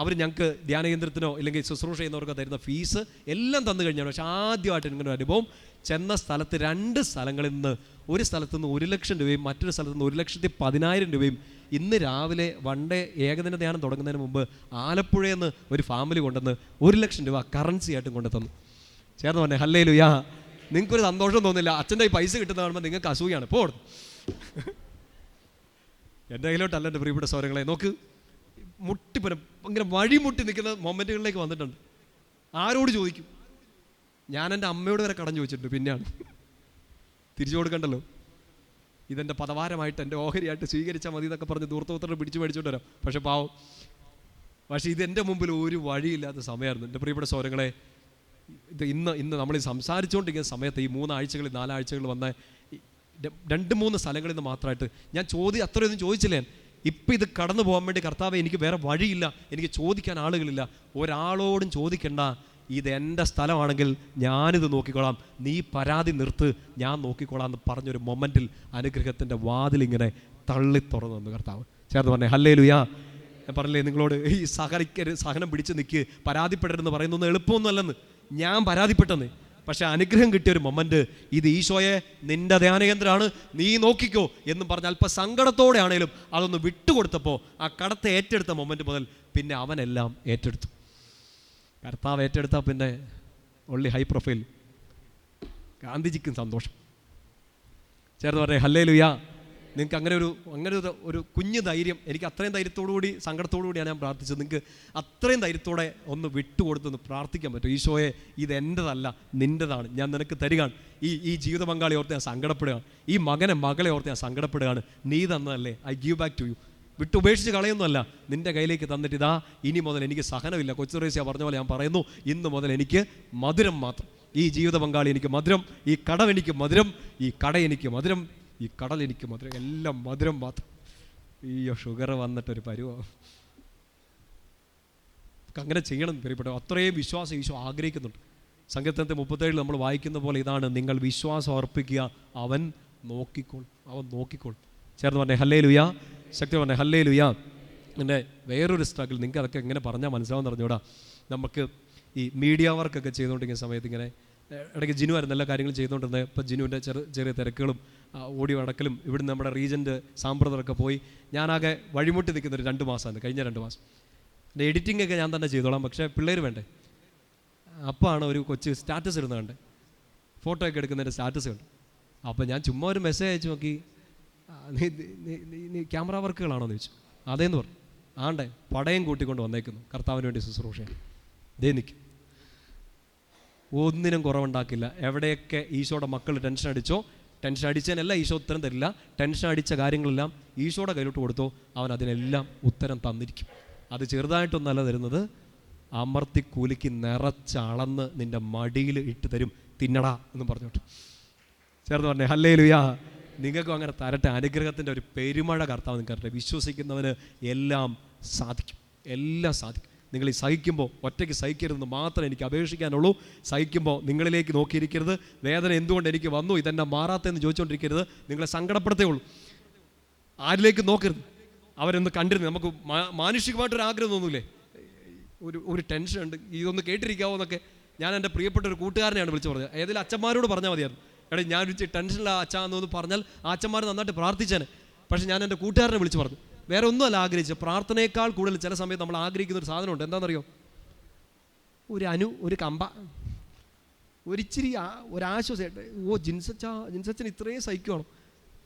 അവർ ഞങ്ങൾക്ക് ധ്യാനകേന്ദ്രത്തിനോ ഇല്ലെങ്കിൽ ശുശ്രൂഷ ചെയ്യുന്നവർക്ക് തരുന്ന ഫീസ് എല്ലാം തന്നു കഴിഞ്ഞാണ്. പക്ഷേ ആദ്യമായിട്ട് ഇങ്ങനെ ഒരു അനുഭവം. ചെന്ന സ്ഥലത്ത് 2 സ്ഥലങ്ങളിൽ നിന്ന്, ഒരു സ്ഥലത്ത് നിന്ന് 1 ലക്ഷം രൂപയും മറ്റൊരു സ്ഥലത്ത് നിന്ന് 1,10,000 രൂപയും ഇന്ന് രാവിലെ വൺഡേ ഏകദിന ധ്യാനം തുടങ്ങുന്നതിന് മുമ്പ് ആലപ്പുഴയിൽ നിന്ന് ഒരു ഫാമിലി കൊണ്ടുവന്ന് 1 ലക്ഷം രൂപ കറൻസി ആയിട്ടും കൊണ്ടു തന്നു. ചേർന്ന് പറഞ്ഞേ ഹല്ലേലൂയാ. നിങ്ങൾക്കൊരു സന്തോഷം തോന്നില്ല? അച്ഛൻ്റെ ഈ പൈസ കിട്ടുന്ന കാണുമ്പോൾ നിങ്ങൾക്ക് അസൂയാണ്. ഇപ്പോൾ എൻ്റെ കയ്യിലോട്ടല്ല എൻ്റെ പ്രിയപ്പെട്ട സൗരങ്ങളെ. നോക്ക്, ഭയങ്കര വഴിമുട്ടി നിൽക്കുന്ന മൊമെൻറ്റുകളിലേക്ക് വന്നിട്ടുണ്ട്. ആരോട് ചോദിക്കും? ഞാൻ എൻ്റെ അമ്മയോട് വരെ കടം ചോദിച്ചിട്ടുണ്ട്. പിന്നെയാണ് തിരിച്ചു കൊടുക്കണ്ടല്ലോ, ഇതെൻ്റെ പദവാരമായിട്ട് എൻ്റെ ഓഹരിയായിട്ട് സ്വീകരിച്ചാൽ മതി എന്നൊക്കെ പറഞ്ഞ് ദൂർത്തോത്തരം പിടിച്ചു മേടിച്ചോണ്ട് വരാം. പക്ഷേ ഇതെൻ്റെ മുമ്പിൽ ഒരു വഴിയില്ലാത്ത സമയമായിരുന്നു. എൻ്റെ പ്രിയപ്പെട്ട സൗരങ്ങളെ, ഇത് ഇന്ന് നമ്മൾ സംസാരിച്ചുകൊണ്ടിരിക്കുന്ന സമയത്ത് ഈ 3 ആഴ്ചകളിൽ 4 ആഴ്ചകളിൽ വന്ന 2-3 സ്ഥലങ്ങളിൽ നിന്ന് മാത്രമായിട്ട് ഞാൻ അത്രയൊന്നും ചോദിച്ചില്ല. ഇപ്പം ഇത് കടന്നു പോകാൻ വേണ്ടി കർത്താവേ എനിക്ക് വേറെ വഴിയില്ല, എനിക്ക് ചോദിക്കാൻ ആളുകളില്ല. ഒരാളോടും ചോദിക്കണ്ട, ഇതെൻ്റെ സ്ഥലമാണെങ്കിൽ ഞാനിത് നോക്കിക്കോളാം, നീ പരാതി നിർത്ത്, ഞാൻ നോക്കിക്കോളാം എന്ന് പറഞ്ഞൊരു മൊമെൻറ്റിൽ അനുഗ്രഹത്തിൻ്റെ വാതിലിങ്ങനെ തള്ളി തുറന്നു തന്നു കർത്താവ്. ചേർന്ന് പറഞ്ഞേ ഹല്ലേലൂയാ. ഞാൻ പറഞ്ഞില്ലേ നിങ്ങളോട്, ഈ സഹനം പിടിച്ച് നിൽക്ക്, പരാതിപ്പെടരുതെന്ന് പറയുന്നൊന്നും എളുപ്പമൊന്നുമല്ലെന്ന്. ഞാൻ പരാതിപ്പെട്ടെന്ന്, പക്ഷെ അനുഗ്രഹം കിട്ടിയൊരു മൊമെൻറ്റ്, ഇത് ഈശോയെ നിൻ്റെ ധ്യാനകേന്ദ്രമാണ്, നീ നോക്കിക്കോ എന്നും പറഞ്ഞ് അല്പ സങ്കടത്തോടെ ആണെങ്കിലും അതൊന്ന് വിട്ടുകൊടുത്തപ്പോൾ ആ കടത്തെ ഏറ്റെടുത്ത മൊമെൻറ്റ് മുതൽ പിന്നെ അവനെല്ലാം ഏറ്റെടുത്തു. കർത്താവ് ഏറ്റെടുത്താൽ പിന്നെ ഒൺലി ഹൈ പ്രൊഫൈൽ. ഗാന്ധിജിക്കും സന്തോഷം. ചേർന്ന് പറഞ്ഞേ ഹല്ലേലൂയാ. നിങ്ങൾക്ക് അങ്ങനെ ഒരു കുഞ്ഞു ധൈര്യം, എനിക്ക് അത്രയും ധൈര്യത്തോടുകൂടി സങ്കടത്തോടുകൂടിയാണ് ഞാൻ പ്രാർത്ഥിച്ചത്. നിങ്ങൾക്ക് അത്രയും ധൈര്യത്തോടെ ഒന്ന് വിട്ടുകൊടുത്തൊന്ന് പ്രാർത്ഥിക്കാൻ പറ്റും. ഈശോയെ, ഇത് എൻ്റെതല്ല, നിൻ്റെതാണ്, ഞാൻ നിനക്ക് തരികയാണ്. ഈ ജീവിത പങ്കാളി ഓർത്ത് ഞാൻ സങ്കടപ്പെടുകയാണ്, ഈ മകളെ ഓർത്ത് ഞാൻ സങ്കടപ്പെടുകയാണ്. നീ തന്നതല്ലേ, I give back to you. വിട്ടുപേക്ഷിച്ച് കളയൊന്നുമല്ല, നിൻ്റെ കയ്യിലേക്ക് തന്നിട്ട് ഇതാ ഇനി മുതൽ എനിക്ക് സഹനമില്ല. കൊച്ചുറേസ്യ പറഞ്ഞ പോലെ ഞാൻ പറയുന്നു, ഇന്ന് മുതൽ എനിക്ക് മധുരം മാത്രം. ഈ ജീവിത പങ്കാളി എനിക്ക് മധുരം, ഈ കടം എനിക്ക് മധുരം, ഈ കട എനിക്ക് മധുരം, ഈ കടൽ എനിക്ക് മധുരം, എല്ലാം മധുരം മാത്രം. അയ്യോ, ഷുഗർ വന്നിട്ടൊരു പരുവം. അങ്ങനെ ചെയ്യണം പ്രിയപ്പെട്ട. അത്രയും വിശ്വാസം ഈശോ ആഗ്രഹിക്കുന്നുണ്ട്. സങ്കീർത്തനത്തെ 37 നമ്മൾ വായിക്കുന്ന പോലെ ഇതാണ്, നിങ്ങൾ വിശ്വാസം അർപ്പിക്കുക, അവൻ നോക്കിക്കോൾ. ചേർന്ന് പറഞ്ഞേ ഹല്ലേലൂയാ. ശക്തി പറഞ്ഞേ ഹല്ലേലൂയാ. എൻ്റെ വേറൊരു സ്ട്രഗിൾ, നിങ്ങൾക്ക് അതൊക്കെ എങ്ങനെ പറഞ്ഞാൽ മനസ്സിലാവുമെന്ന് അറിഞ്ഞൂടാ. നമുക്ക് ഈ മീഡിയ വർക്കൊക്കെ ചെയ്തുകൊണ്ടിരിക്കുന്ന സമയത്ത് ഇങ്ങനെ ഇടയ്ക്ക് ജിനു ആയിരുന്നു എല്ലാ കാര്യങ്ങളും ചെയ്തുകൊണ്ടിരുന്നത്. ഇപ്പോൾ ജിനുവിൻ്റെ ചെറിയ തിരക്കുകളും ഓടി അടക്കലും ഇവിടുന്ന് നമ്മുടെ റീജൻ്റ് സാമ്പ്രദമൊക്കെ പോയി ഞാനാകെ വഴിമുട്ടി നിൽക്കുന്നൊരു 2 മാസമാണ്, കഴിഞ്ഞ 2 മാസം. എൻ്റെ എഡിറ്റിംഗ് ഒക്കെ ഞാൻ തന്നെ ചെയ്തോളാം, പക്ഷേ പിള്ളേർ വേണ്ടേ. അപ്പോഴാണ് ഒരു കൊച്ച് സ്റ്റാറ്റസ് ഇടുന്നത് കണ്ടേ, ഫോട്ടോ ഒക്കെ എടുക്കുന്നതിൻ്റെ സ്റ്റാറ്റസ് കണ്ടു. അപ്പോൾ ഞാൻ ചുമ്മാ ഒരു മെസ്സേജ് അയച്ചു നോക്കി, നീ ക്യാമറ വർക്കുകളാണോ എന്ന് ചോദിച്ചു. അതേന്ന് പറഞ്ഞു. ആണ്ടേ പടയും കൂട്ടിക്കൊണ്ട് വന്നേക്കുന്നു, കർത്താവിന് വേണ്ടി ശുശ്രൂഷയാണ്. ദേ നിൽക്കും, ഒന്നിനും കുറവുണ്ടാക്കില്ല. എവിടെയൊക്കെ ഈശോയുടെ മക്കൾ ടെൻഷൻ അടിച്ചതിനെല്ലാം ഈശോ ഉത്തരം തരില്ല. ടെൻഷൻ അടിച്ച കാര്യങ്ങളെല്ലാം ഈശോയുടെ കയ്യിലോട്ട് കൊടുത്തോ, അവൻ അതിനെല്ലാം ഉത്തരം തന്നിരിക്കും. അത് ചെറുതായിട്ടൊന്നല്ല തരുന്നത്, അമർത്തി കുലുക്കി നിറച്ചളന്ന് നിൻ്റെ മടിയിൽ ഇട്ട് തരും, തിന്നടാ എന്ന് പറഞ്ഞോട്ട്. ചേർന്ന് പറഞ്ഞേ ഹല്ലേലൂയാ. നിങ്ങൾക്കും അങ്ങനെ തരട്ടെ. അനുഗ്രഹത്തിൻ്റെ ഒരു പെരുമഴ കർത്താവ് നിങ്ങൾക്ക് തരട്ടെ. വിശ്വസിക്കുന്നവന് എല്ലാം സാധിക്കും, എല്ലാം സാധിക്കും. നിങ്ങൾ ഈ സഹിക്കുമ്പോൾ ഒറ്റയ്ക്ക് സഹിക്കരുതെന്ന് മാത്രമേ എനിക്ക് അപേക്ഷിക്കാനുള്ളൂ. സഹിക്കുമ്പോൾ നിങ്ങളിലേക്ക് നോക്കിയിരിക്കരുത്. വേദന എന്തുകൊണ്ട് എനിക്ക് വന്നു, ഇതെന്നെ മാറാത്തതെന്ന് ചോദിച്ചുകൊണ്ടിരിക്കരുത്. നിങ്ങളെ സങ്കടപ്പെടുത്തേ ഉള്ളൂ. ആരിലേക്ക് നോക്കരുത്. അവരൊന്ന് കണ്ടിരുന്നു. നമുക്ക് മാനുഷികമായിട്ടൊരു ആഗ്രഹം തോന്നൂലേ, ഒരു ടെൻഷൻ ഉണ്ട്, ഇതൊന്ന് കേട്ടിരിക്കാവോ എന്നൊക്കെ. ഞാൻ എൻ്റെ പ്രിയപ്പെട്ട ഒരു കൂട്ടുകാരനെയാണ് വിളിച്ച് പറഞ്ഞത്. ഏതെങ്കിലും അച്ഛന്മാരോട് പറഞ്ഞാൽ മതിയായിരുന്നു, എടാ ഞാൻ വിളിച്ച് ടെൻഷനില്ല അച്ഛാ എന്നൊന്ന് പറഞ്ഞാൽ ആ അച്ഛന്മാർ നന്നായിട്ട് പ്രാർത്ഥിച്ചേനെ. പക്ഷേ ഞാൻ എൻ്റെ കൂട്ടുകാരനെ വിളിച്ച് പറഞ്ഞു. വേറെ ഒന്നുമല്ല ആഗ്രഹിച്ചത്, പ്രാർത്ഥനയേക്കാൾ കൂടുതൽ ചില സമയത്ത് നമ്മൾ ആഗ്രഹിക്കുന്ന ഒരു സാധനമുണ്ട്. എന്താണെന്നറിയോ? ഒരു കമ്പ, ഒരിച്ചിരി ഒരാശ്വാസമായിട്ട്. ജിൻസച്ചൻ ഇത്രയും സഹിക്കുവാണോ?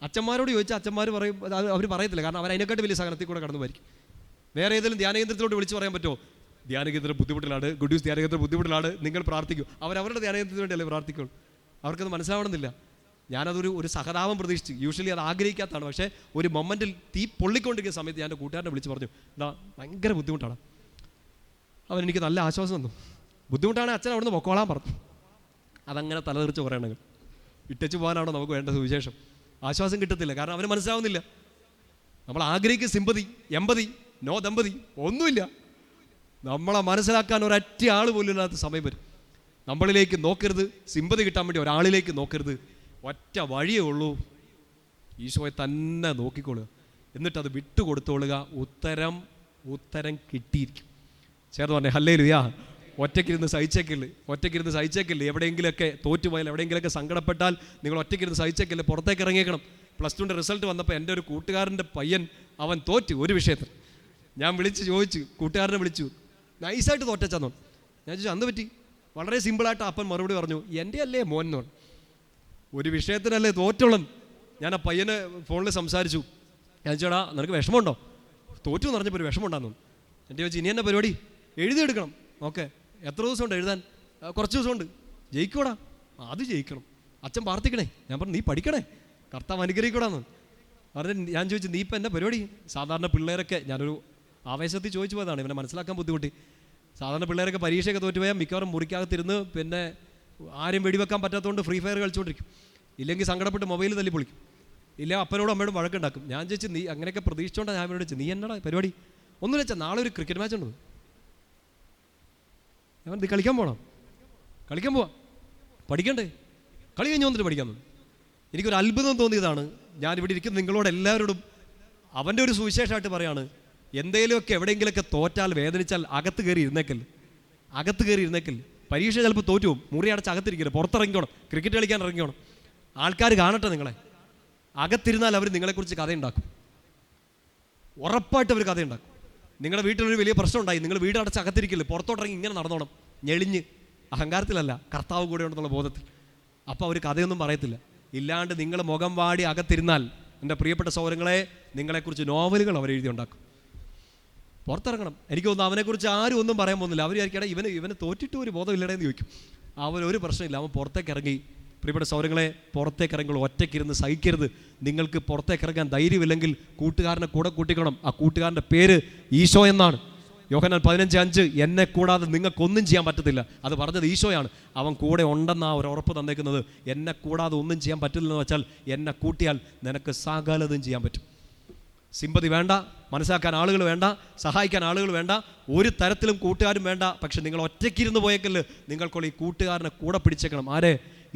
അച്ഛന്മാരോട് ചോദിച്ചാൽ അച്ഛന്മാർ പറയും, അവർ പറയത്തില്ല. കാരണം അവർ അതിനെക്കാട്ട് വലിയ സഹനത്തിൽ കൂടെ കടന്നു പോയിരിക്കും. വേറെ ഏതെങ്കിലും ധ്യാനകേന്ദ്രത്തിലോട്ട് വിളിച്ച് പറയാൻ പറ്റുമോ, ധ്യാനകേന്ദ്രം ബുദ്ധിമുട്ടിലാണ്, ഗുഡ് ന്യൂസ് ധ്യാനകേന്ദ്രം ബുദ്ധിമുട്ടിലാണ്, നിങ്ങൾ പ്രാർത്ഥിക്കും. അവരവരുടെ ധ്യാനകേന്ദ്രത്തിന് വേണ്ടിയല്ലേ പ്രാർത്ഥിക്കുള്ളൂ. അവർക്കത് മനസ്സിലാവണമെന്നില്ല. ഞാനതൊരു സഹതാപം പ്രതീക്ഷിച്ചു. യൂഷ്വലി അത് ആഗ്രഹിക്കാത്തതാണ്. പക്ഷേ ഒരു മൊമെൻറ്റിൽ തീ പൊള്ളിക്കൊണ്ടിരിക്കുന്ന സമയത്ത് ഞാൻ എൻ്റെ കൂട്ടുകാരനെ വിളിച്ച് പറഞ്ഞു, എന്താ ഭയങ്കര ബുദ്ധിമുട്ടാണ്. അവനെനിക്ക് നല്ല ആശ്വാസം തന്നു. ബുദ്ധിമുട്ടാണെങ്കിൽ അച്ഛൻ അവിടുന്ന് പൊക്കോളാൻ പറഞ്ഞു. അതങ്ങനെ തലതെറിച്ച് പറയണമെങ്കിൽ ഇട്ടച്ചു പോകാനാണോ നമുക്ക് വേണ്ട സുവിശേഷം? ആശ്വാസം കിട്ടത്തില്ല. കാരണം അവന് മനസ്സിലാവുന്നില്ല. നമ്മൾ ആഗ്രഹിക്കുന്ന സിമ്പതി, എമ്പതി, നോ ദമ്പതി ഒന്നുമില്ല. നമ്മളെ മനസ്സിലാക്കാൻ ഒരൊറ്റ ആൾ പോലും ഇല്ലാത്ത സമയം വരും. നമ്മളിലേക്ക് നോക്കരുത്, സിമ്പതി കിട്ടാൻ വേണ്ടി ഒരാളിലേക്ക് നോക്കരുത്. ഒറ്റ വഴിയേ ഉള്ളൂ, ഈശോയെ തന്നെ നോക്കിക്കൊള്ളുക, എന്നിട്ടത് വിട്ടുകൊടുത്തോളുക. ഉത്തരം കിട്ടിയിരിക്കും. ചേർന്ന് പറഞ്ഞേ ഹല്ലേലൂയാ. ഒറ്റയ്ക്കിരുന്ന് സഹിച്ചേക്കില്ല. എവിടെയെങ്കിലുമൊക്കെ തോറ്റുപോയാൽ, എവിടെയെങ്കിലുമൊക്കെ സങ്കടപ്പെട്ടാൽ നിങ്ങൾ ഒറ്റയ്ക്കിരുന്ന് സഹിച്ചേക്കില്ല, പുറത്തേക്ക് ഇറങ്ങിയേക്കണം. +2 റിസൾട്ട് വന്നപ്പോൾ എൻ്റെ ഒരു കൂട്ടുകാരൻ്റെ പയ്യൻ അവൻ തോറ്റു ഒരു വിഷയത്തിൽ. ഞാൻ വിളിച്ച് ചോദിച്ചു, കൂട്ടുകാരനെ വിളിച്ചു, നൈസായിട്ട് തോറ്റച്ചാന്നോ. ഞാൻ ചോദിച്ചു അന്ന് പറ്റി. വളരെ സിമ്പിളായിട്ട് അപ്പൻ മറുപടി പറഞ്ഞു, എൻ്റെ അല്ലേ മോൻ എന്ന് പറഞ്ഞു. ഒരു വിഷയത്തിനല്ലേ തോറ്റുള്ളത്. ഞാൻ ആ പയ്യനെ ഫോണിൽ സംസാരിച്ചു. ഞാൻ ചോടാ നിനക്ക് വിഷമമുണ്ടോ? തോറ്റു എന്ന് പറഞ്ഞപ്പോൾ ഒരു വിഷമമുണ്ടാന്നു. എൻ്റെ ചോദിച്ചു ഇനി എന്നെ പരിപാടി എഴുതിയെടുക്കണം. ഓക്കെ, എത്ര ദിവസമുണ്ട് എഴുതാൻ? കുറച്ച് ദിവസമുണ്ട്. ജയിക്കൂടാ? അത് ജയിക്കണം. അച്ഛൻ പ്രാർത്ഥിക്കണേ. ഞാൻ പറഞ്ഞു നീ പഠിക്കണേ, കർത്താവ് അനുഗ്രഹിക്കൂടാന്ന് പറഞ്ഞു. ഞാൻ ചോദിച്ചു നീ ഇപ്പം എന്നാ പരിപാടി? സാധാരണ പിള്ളേരൊക്കെ, ഞാനൊരു ആവേശത്തിൽ ചോദിച്ചു പോയതാണ്, ഇവനെ മനസ്സിലാക്കാൻ ബുദ്ധിമുട്ടി. സാധാരണ പിള്ളേരൊക്കെ പരീക്ഷയൊക്കെ തോറ്റുപോയാൽ മിക്കവാറും മുറിക്കകത്തിരുന്ന് പിന്നെ ആരും വെടിവെക്കാൻ പറ്റാത്തതുകൊണ്ട് ഫ്രീ ഫയർ കളിച്ചുകൊണ്ടിരിക്കും. ഇല്ലെങ്കിൽ സങ്കടപ്പെട്ട് മൊബൈൽ തല്ലി പൊളിക്കും. ഇല്ല അപ്പനോടും അമ്മയോടും വഴക്കുണ്ടാക്കും. ഞാൻ ചോദിച്ചു നീ അങ്ങനെയൊക്കെ പ്രതീക്ഷിച്ചോണ്ടാണ് ഞാൻ അവരോട് ചോദിച്ചു നീ എന്നടാ പരിപാടി? ഒന്നും വെച്ചാൽ നാളെ ഒരു ക്രിക്കറ്റ് മാച്ച് ഉണ്ട്. ഞാൻ നീ കളിക്കാൻ പോവാം. പഠിക്കണ്ടേ? കളി കഴിഞ്ഞ് വന്നിട്ട് പഠിക്കാമെന്ന്. എനിക്കൊരു അത്ഭുതം തോന്നിയതാണ്. ഞാനിവിടെ ഇരിക്കുന്ന നിങ്ങളോട് എല്ലാവരോടും അവൻ്റെ ഒരു സുവിശേഷമായിട്ട് പറയാണ്, എന്തെങ്കിലുമൊക്കെ എവിടെയെങ്കിലുമൊക്കെ തോറ്റാൽ വേദനിച്ചാൽ അകത്ത് കയറി ഇരുന്നേക്കൽ. പരീക്ഷ ചിലപ്പോൾ തോറ്റും, മുറി അടച്ച് അകത്തിരിക്കരുത്, പുറത്തിറങ്ങിക്കോണം, ക്രിക്കറ്റ് കളിക്കാൻ ഇറങ്ങിക്കോണം. ആൾക്കാർ കാണട്ടെ നിങ്ങളെ. അകത്തിരുന്നാൽ അവർ നിങ്ങളെക്കുറിച്ച് കഥയുണ്ടാക്കും. ഉറപ്പായിട്ട് അവർ കഥയുണ്ടാക്കും. നിങ്ങളുടെ വീട്ടിലൊരു വലിയ പ്രശ്നം ഉണ്ടായി, നിങ്ങൾ വീട് അടച്ച് അകത്തിരിക്കില്ല, പുറത്തോട്ടിറങ്ങി ഇങ്ങനെ നടന്നോണം, ഞെളിഞ്ഞ്. അഹങ്കാരത്തിലല്ല, കർത്താവ് കൂടെ ഉണ്ടെന്നുള്ള ബോധത്തിൽ. അപ്പോൾ അവർ കഥയൊന്നും പറയത്തില്ല. ഇല്ലാണ്ട് നിങ്ങൾ മുഖം വാടി അകത്തിരുന്നാൽ എൻ്റെ പ്രിയപ്പെട്ട സഹോദരങ്ങളെ, നിങ്ങളെക്കുറിച്ച് നോവലുകൾ അവർ എഴുതി ഉണ്ടാക്കും. പുറത്തിറങ്ങണം. എനിക്ക് തോന്നുന്നു അവനെക്കുറിച്ച് ആരും ഒന്നും പറയാൻ പോകുന്നില്ല. അവർ വിചാരിക്കട്ടെ ഇവന് തോറ്റിട്ട് ഒരു ബോധമില്ലടേന്ന് ചോദിക്കും. അവനൊരു പ്രശ്നമില്ല, അവൻ പുറത്തേക്ക് ഇറങ്ങി. പ്രിയപ്പെട്ട സഹോദരങ്ങളെ, പുറത്തേക്ക് ഇറങ്ങുമ്പോൾ ഒറ്റയ്ക്കിരുന്ന് സഹിക്കരുത്. നിങ്ങൾക്ക് പുറത്തേക്ക് ഇറങ്ങാൻ ധൈര്യമില്ലെങ്കിൽ കൂട്ടുകാരനെ കൂടെ കൂട്ടിക്കണം. ആ കൂട്ടുകാരൻ്റെ പേര് ഈശോ എന്നാണ്. യോഹന്നാൻ 15:5 എന്നെ കൂടാതെ നിങ്ങൾക്കൊന്നും ചെയ്യാൻ പറ്റത്തില്ല. അത് പറഞ്ഞത് ഈശോയാണ്. അവൻ കൂടെ ഉണ്ടെന്നാ ഒരു ഉറപ്പ് തന്നേക്കുന്നത്. എന്നെ കൂടാതെ ഒന്നും ചെയ്യാൻ പറ്റില്ലെന്ന് വെച്ചാൽ എന്നെ കൂട്ടിയാൽ നിനക്ക് സകലതും ചെയ്യാൻ പറ്റും. സിമ്പതി വേണ്ട, മനസ്സിലാക്കാൻ ആളുകൾ വേണ്ട, സഹായിക്കാൻ ആളുകൾ വേണ്ട, ഒരു തരത്തിലും കൂട്ടുകാരും വേണ്ട. പക്ഷെ നിങ്ങൾ ഒറ്റയ്ക്കിരുന്ന് പോയേക്കല്ല്, നിങ്ങൾക്കുള്ള ഈ കൂട്ടുകാരനെ കൂടെ പിടിച്ചേക്കണം. ആരെ?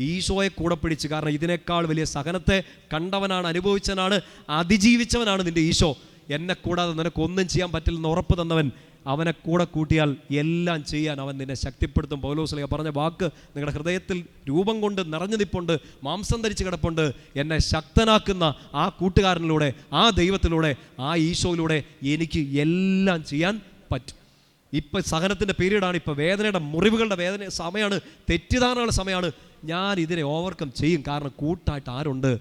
ഈശോയെ കൂടെ പിടിച്ച്. കാരണം ഇതിനേക്കാൾ വലിയ സഹനത്തെ കണ്ടവനാണ്, അനുഭവിച്ചവനാണ്, അതിജീവിച്ചവനാണ് നിൻ്റെ ഈശോ. എന്നെ കൂടാതെ നിനക്കൊന്നും ചെയ്യാൻ പറ്റില്ലെന്ന് ഉറപ്പ് തന്നവൻ. അവനെ കൂടെ കൂട്ടിയാൽ എല്ലാം ചെയ്യാൻ അവൻ നിന്നെ ശക്തിപ്പെടുത്തും. പൗലോസ്ലീഹ പറഞ്ഞ വാക്ക് നിങ്ങളുടെ ഹൃദയത്തിൽ രൂപം കൊണ്ട് നിറഞ്ഞു നിൽപ്പുണ്ട്, മാംസം ധരിച്ച് കിടപ്പുണ്ട്. എന്നെ ശക്തനാക്കുന്ന ആ കൂട്ടുകാരനിലൂടെ, ആ ദൈവത്തിലൂടെ, ആ ഈശോയിലൂടെ എനിക്ക് എല്ലാം ചെയ്യാൻ പറ്റും. ഇപ്പം സഹനത്തിൻ്റെ പീരീഡാണ്. ഇപ്പോൾ വേദനയുടെ മുറിവുകളുടെ സമയമാണ്, തെറ്റിദ്ധാരണകളുടെ സമയമാണ്. ഞാൻ ഇതിനെ ഓവർകം ചെയ്യും. കാരണം കൂട്ടായിട്ട് ആരുണ്ട്?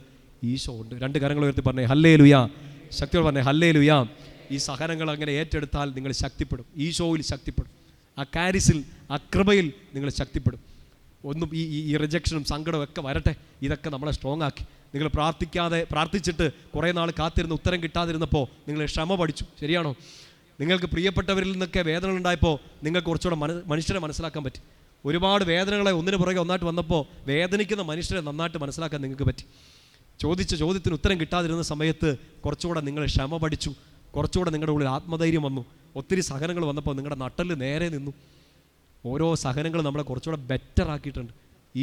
ഈശോ ഉണ്ട്. 2 കരങ്ങൾ ഉയർത്തി പറഞ്ഞേ ഹല്ലേലൂയ. ശക്തിയോട് പറഞ്ഞേ ഹല്ലേലൂയ. ഈ സഹനങ്ങൾ അങ്ങനെ ഏറ്റെടുത്താൽ നിങ്ങൾ ശക്തിപ്പെടും, ഈശോയിൽ ശക്തിപ്പെടും, ആ കാരിസിൽ, ആ കൃപയിൽ നിങ്ങൾ ശക്തിപ്പെടും. ഒന്നും ഈ റിജക്ഷനും സങ്കടവും ഒക്കെ വരട്ടെ, ഇതൊക്കെ നമ്മളെ സ്ട്രോങ് ആക്കി. നിങ്ങൾ പ്രാർത്ഥിച്ചിട്ട് കുറേ നാൾ കാത്തിരുന്ന് ഉത്തരം കിട്ടാതിരുന്നപ്പോൾ നിങ്ങൾ ക്ഷമ പഠിച്ചു. ശരിയാണോ? നിങ്ങൾക്ക് പ്രിയപ്പെട്ടവരിൽ നിന്നൊക്കെ വേദനകൾ ഉണ്ടായപ്പോൾ നിങ്ങൾക്ക് കുറച്ചുകൂടെ മനുഷ്യരെ മനസ്സിലാക്കാൻ പറ്റി. ഒരുപാട് വേദനകളെ ഒന്നിനു പുറകെ ഒന്നായിട്ട് വന്നപ്പോൾ വേദനിക്കുന്ന മനുഷ്യരെ നന്നായിട്ട് മനസ്സിലാക്കാൻ നിങ്ങൾക്ക് പറ്റി. ചോദിച്ച ചോദ്യത്തിന് ഉത്തരം കിട്ടാതിരുന്ന സമയത്ത് കുറച്ചുകൂടെ നിങ്ങൾ ക്ഷമ പഠിച്ചു, കുറച്ചുകൂടെ നിങ്ങളുടെ ഉള്ളിൽ ആത്മധൈര്യം വന്നു. ഒത്തിരി സഹനങ്ങൾ വന്നപ്പോൾ നിങ്ങളുടെ നട്ടല് നേരെ നിന്നു. ഓരോ സഹനങ്ങളും നമ്മളെ കുറച്ചുകൂടെ ബെറ്റർ ആക്കിയിട്ടുണ്ട്.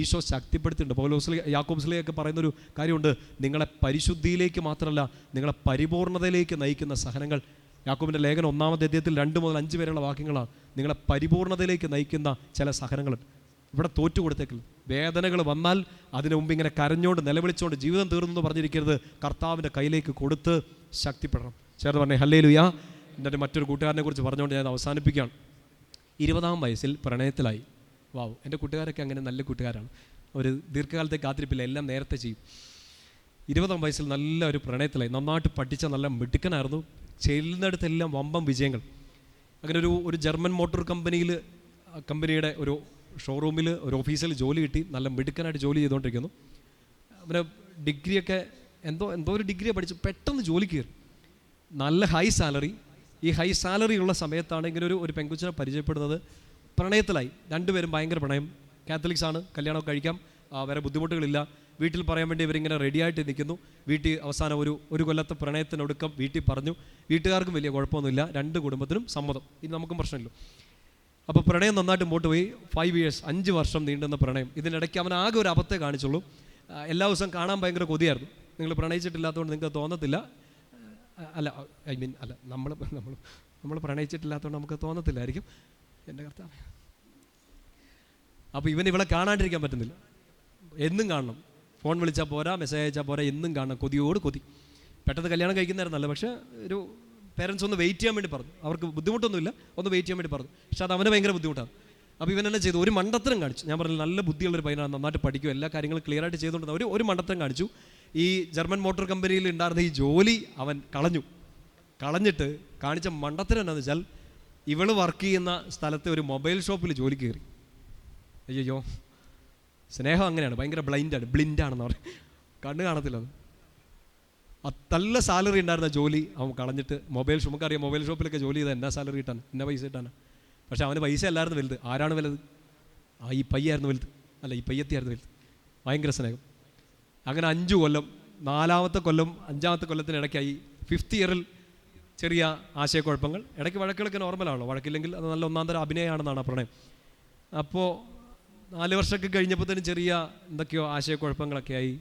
ഈശോ ശക്തിപ്പെടുത്തിയിട്ടുണ്ട്. യാക്കോബ് പറയുന്നൊരു കാര്യമുണ്ട്, നിങ്ങളെ പരിശുദ്ധിയിലേക്ക് മാത്രമല്ല നിങ്ങളെ പരിപൂർണതയിലേക്ക് നയിക്കുന്ന സഹനങ്ങൾ. യാക്കോബിൻ്റെ ലേഖനം 1-ാമത്തെ അധ്യായത്തിൽ 2 മുതൽ 5 വരെയുള്ള വാക്യങ്ങളാണ്. നിങ്ങളെ പരിപൂർണതയിലേക്ക് നയിക്കുന്ന ചില സഹനങ്ങൾ. ഇവിടെ തോറ്റു കൊടുത്തേക്കില്ല. വേദനകൾ വന്നാൽ അതിനു മുമ്പ് ഇങ്ങനെ കരഞ്ഞുകൊണ്ട് നിലവിളിച്ചുകൊണ്ട് ജീവിതം തീർന്നു എന്ന് പറഞ്ഞിരിക്കരുത്. കർത്താവിൻ്റെ കയ്യിലേക്ക് കൊടുത്ത് ശക്തിപ്പെടണം. ചേർന്ന് പറഞ്ഞേ ഹല്ലേലൂയ. എൻ്റെ മറ്റൊരു കൂട്ടുകാരനെ കുറിച്ച് പറഞ്ഞുകൊണ്ട് ഞാൻ അവസാനിപ്പിക്കുകയാണ്. 20-ാം വയസ്സിൽ പ്രണയത്തിലായി. വാവ്, എൻ്റെ കൂട്ടുകാരൊക്കെ അങ്ങനെ നല്ല കൂട്ടുകാരാണ്. ഒരു ദീർഘകാലത്തെ കാത്തിരിപ്പില്ല, എല്ലാം നേരത്തെ ചെയ്യും. 20-ാം വയസ്സിൽ നല്ല ഒരു പ്രണയത്തിലായി. നന്നായിട്ട് പഠിച്ച നല്ല മിടുക്കനായിരുന്നു. ചെല്ലുന്നിടത്തെല്ലാം വമ്പം വിജയങ്ങൾ. അങ്ങനെ ഒരു ജർമ്മൻ മോട്ടോർ കമ്പനിയുടെ ഒരു ഷോറൂമിൽ ഒരു ഓഫീസിൽ ജോലി കിട്ടി. നല്ല മിടുക്കനായിട്ട് ജോലി ചെയ്തുകൊണ്ടിരിക്കുന്നു. അവന് ഡിഗ്രിയൊക്കെ എന്തോ ഒരു ഡിഗ്രിയെ പഠിച്ച് പെട്ടെന്ന് ജോലി കയറി. നല്ല ഹൈ സാലറി. ഈ ഹൈ സാലറി ഉള്ള സമയത്താണ് ഇങ്ങനെ ഒരു പെൺകുച്ചിനെ പരിചയപ്പെടുന്നത്. പ്രണയത്തിലായി. രണ്ടുപേരും ഭയങ്കര പ്രണയം. കാത്തലിക്സ് ആണ്, കല്യാണമൊക്കെ കഴിക്കാം, വേറെ ബുദ്ധിമുട്ടുകളില്ല. വീട്ടിൽ പറയാൻ വേണ്ടി ഇവരിങ്ങനെ റെഡിയായിട്ട് നിൽക്കുന്നു. വീട്ടിൽ അവസാനം ഒരു കൊല്ലത്തെ പ്രണയത്തിനൊടുക്കം വീട്ടിൽ പറഞ്ഞു. വീട്ടുകാർക്കും വലിയ കുഴപ്പമൊന്നുമില്ല, 2 കുടുംബത്തിനും സമ്മതം. ഇനി നമുക്കും പ്രശ്നമില്ല. അപ്പോൾ പ്രണയം നന്നായിട്ട് മുമ്പോട്ട് പോയി. 5 years 5 വർഷം നീണ്ടുന്ന പ്രണയം. ഇതിനിടയ്ക്ക് അവൻ ആകെ ഒരു അബദ്ധത്തെ കാണിച്ചുള്ളൂ. എല്ലാ ദിവസവും കാണാൻ ഭയങ്കര കൊതിയായിരുന്നു. നിങ്ങൾ പ്രണയിച്ചിട്ടില്ലാത്തതുകൊണ്ട് നിങ്ങൾക്ക് തോന്നത്തില്ല. നമ്മൾ പ്രണയിച്ചിട്ടില്ലാത്തതുകൊണ്ട് നമുക്ക് തോന്നത്തില്ലായിരിക്കും. എൻ്റെ കർത്താവേ. അപ്പോൾ ഇവളെ കാണാണ്ടിരിക്കാൻ പറ്റുന്നില്ല. എന്നും കാണണം. ഫോൺ വിളിച്ചാൽ പോരാ, മെസ്സേജ് അയച്ചാൽ പോരാ, എന്നും കാണണം. കൊതിയോട് കൊതി. പെട്ടെന്ന് കല്യാണം കഴിക്കുന്നതായിരുന്നല്ല, പക്ഷേ ഒരു പേരൻസ് ഒന്ന് വെയിറ്റ് ചെയ്യാൻ വേണ്ടി പറഞ്ഞു. അവർക്ക് ബുദ്ധിമുട്ടൊന്നുമില്ല, ഒന്ന് വെയിറ്റ് ചെയ്യാൻ വേണ്ടി പറഞ്ഞു. പക്ഷെ അത് അവന് ഭയങ്കര ബുദ്ധിമുട്ടാണ്. അപ്പോൾ ഇവനെന്നെ ചെയ്തു, ഒരു മണ്ടത്തരം കാണിച്ചു. ഞാൻ പറഞ്ഞു നല്ല ബുദ്ധിയുള്ളൊരു പയ്യനാണ്, നന്നായിട്ട് പഠിക്കും, എല്ലാ കാര്യങ്ങളും ക്ലിയർ ആയിട്ട് ചെയ്തുകൊണ്ടിരുന്ന ഒരു മണ്ടത്തരം കാണിച്ചു. ഈ ജർമ്മൻ മോട്ടോർ കമ്പനിയിൽ ഉണ്ടായിരുന്ന ഈ ജോലി അവൻ കളഞ്ഞിട്ട് കാണിച്ച മണ്ടത്തരം എന്താണെന്ന് വെച്ചാൽ ഇവള് വർക്ക് ചെയ്യുന്ന സ്ഥലത്തെ ഒരു മൊബൈൽ ഷോപ്പിൽ ജോലി കയറി. അയ്യോ, സ്നേഹം അങ്ങനെയാണ്, ഭയങ്കര ബ്ലിൻഡാണെന്ന് പറയും, കണ്ണ് കാണത്തില്ല. അത് നല്ല സാലറി ഉണ്ടായിരുന്ന ജോലി അവൻ കളഞ്ഞിട്ട് നമുക്കറിയാം മൊബൈൽ ഷോപ്പിലൊക്കെ ജോലി ചെയ്താൽ എന്നാ സാലറി കിട്ടാൻ, എന്നാ പൈസ കിട്ടാനാ. പക്ഷെ അവന് പൈസ അല്ലായിരുന്നു വലുത്. ആരാണ് വലുത്? ഈ പയ്യായിരുന്നു വലുത്, അല്ല ഈ പയ്യത്തിയായിരുന്നു വലുത്. ഭയങ്കര സ്നേഹം. അങ്ങനെ 5 കൊല്ലം, 4-ാമത്തെ കൊല്ലം 5-ാമത്തെ കൊല്ലത്തിനിടയ്ക്കായി 5th ഇയറിൽ ചെറിയ ആശയക്കുഴപ്പങ്ങൾ. ഇടയ്ക്ക് വഴക്കുകളൊക്കെ നോർമലാണല്ലോ, വഴക്കില്ലെങ്കിൽ അത് നല്ല 1-ാം തരം അഭിനയമാണെന്നാണ് ആ പ്രണയം. അപ്പോൾ 4 വർഷമൊക്കെ കഴിഞ്ഞപ്പോഴത്തേനും ചെറിയ എന്തൊക്കെയോ ആശയക്കുഴപ്പങ്ങളൊക്കെ ആയി.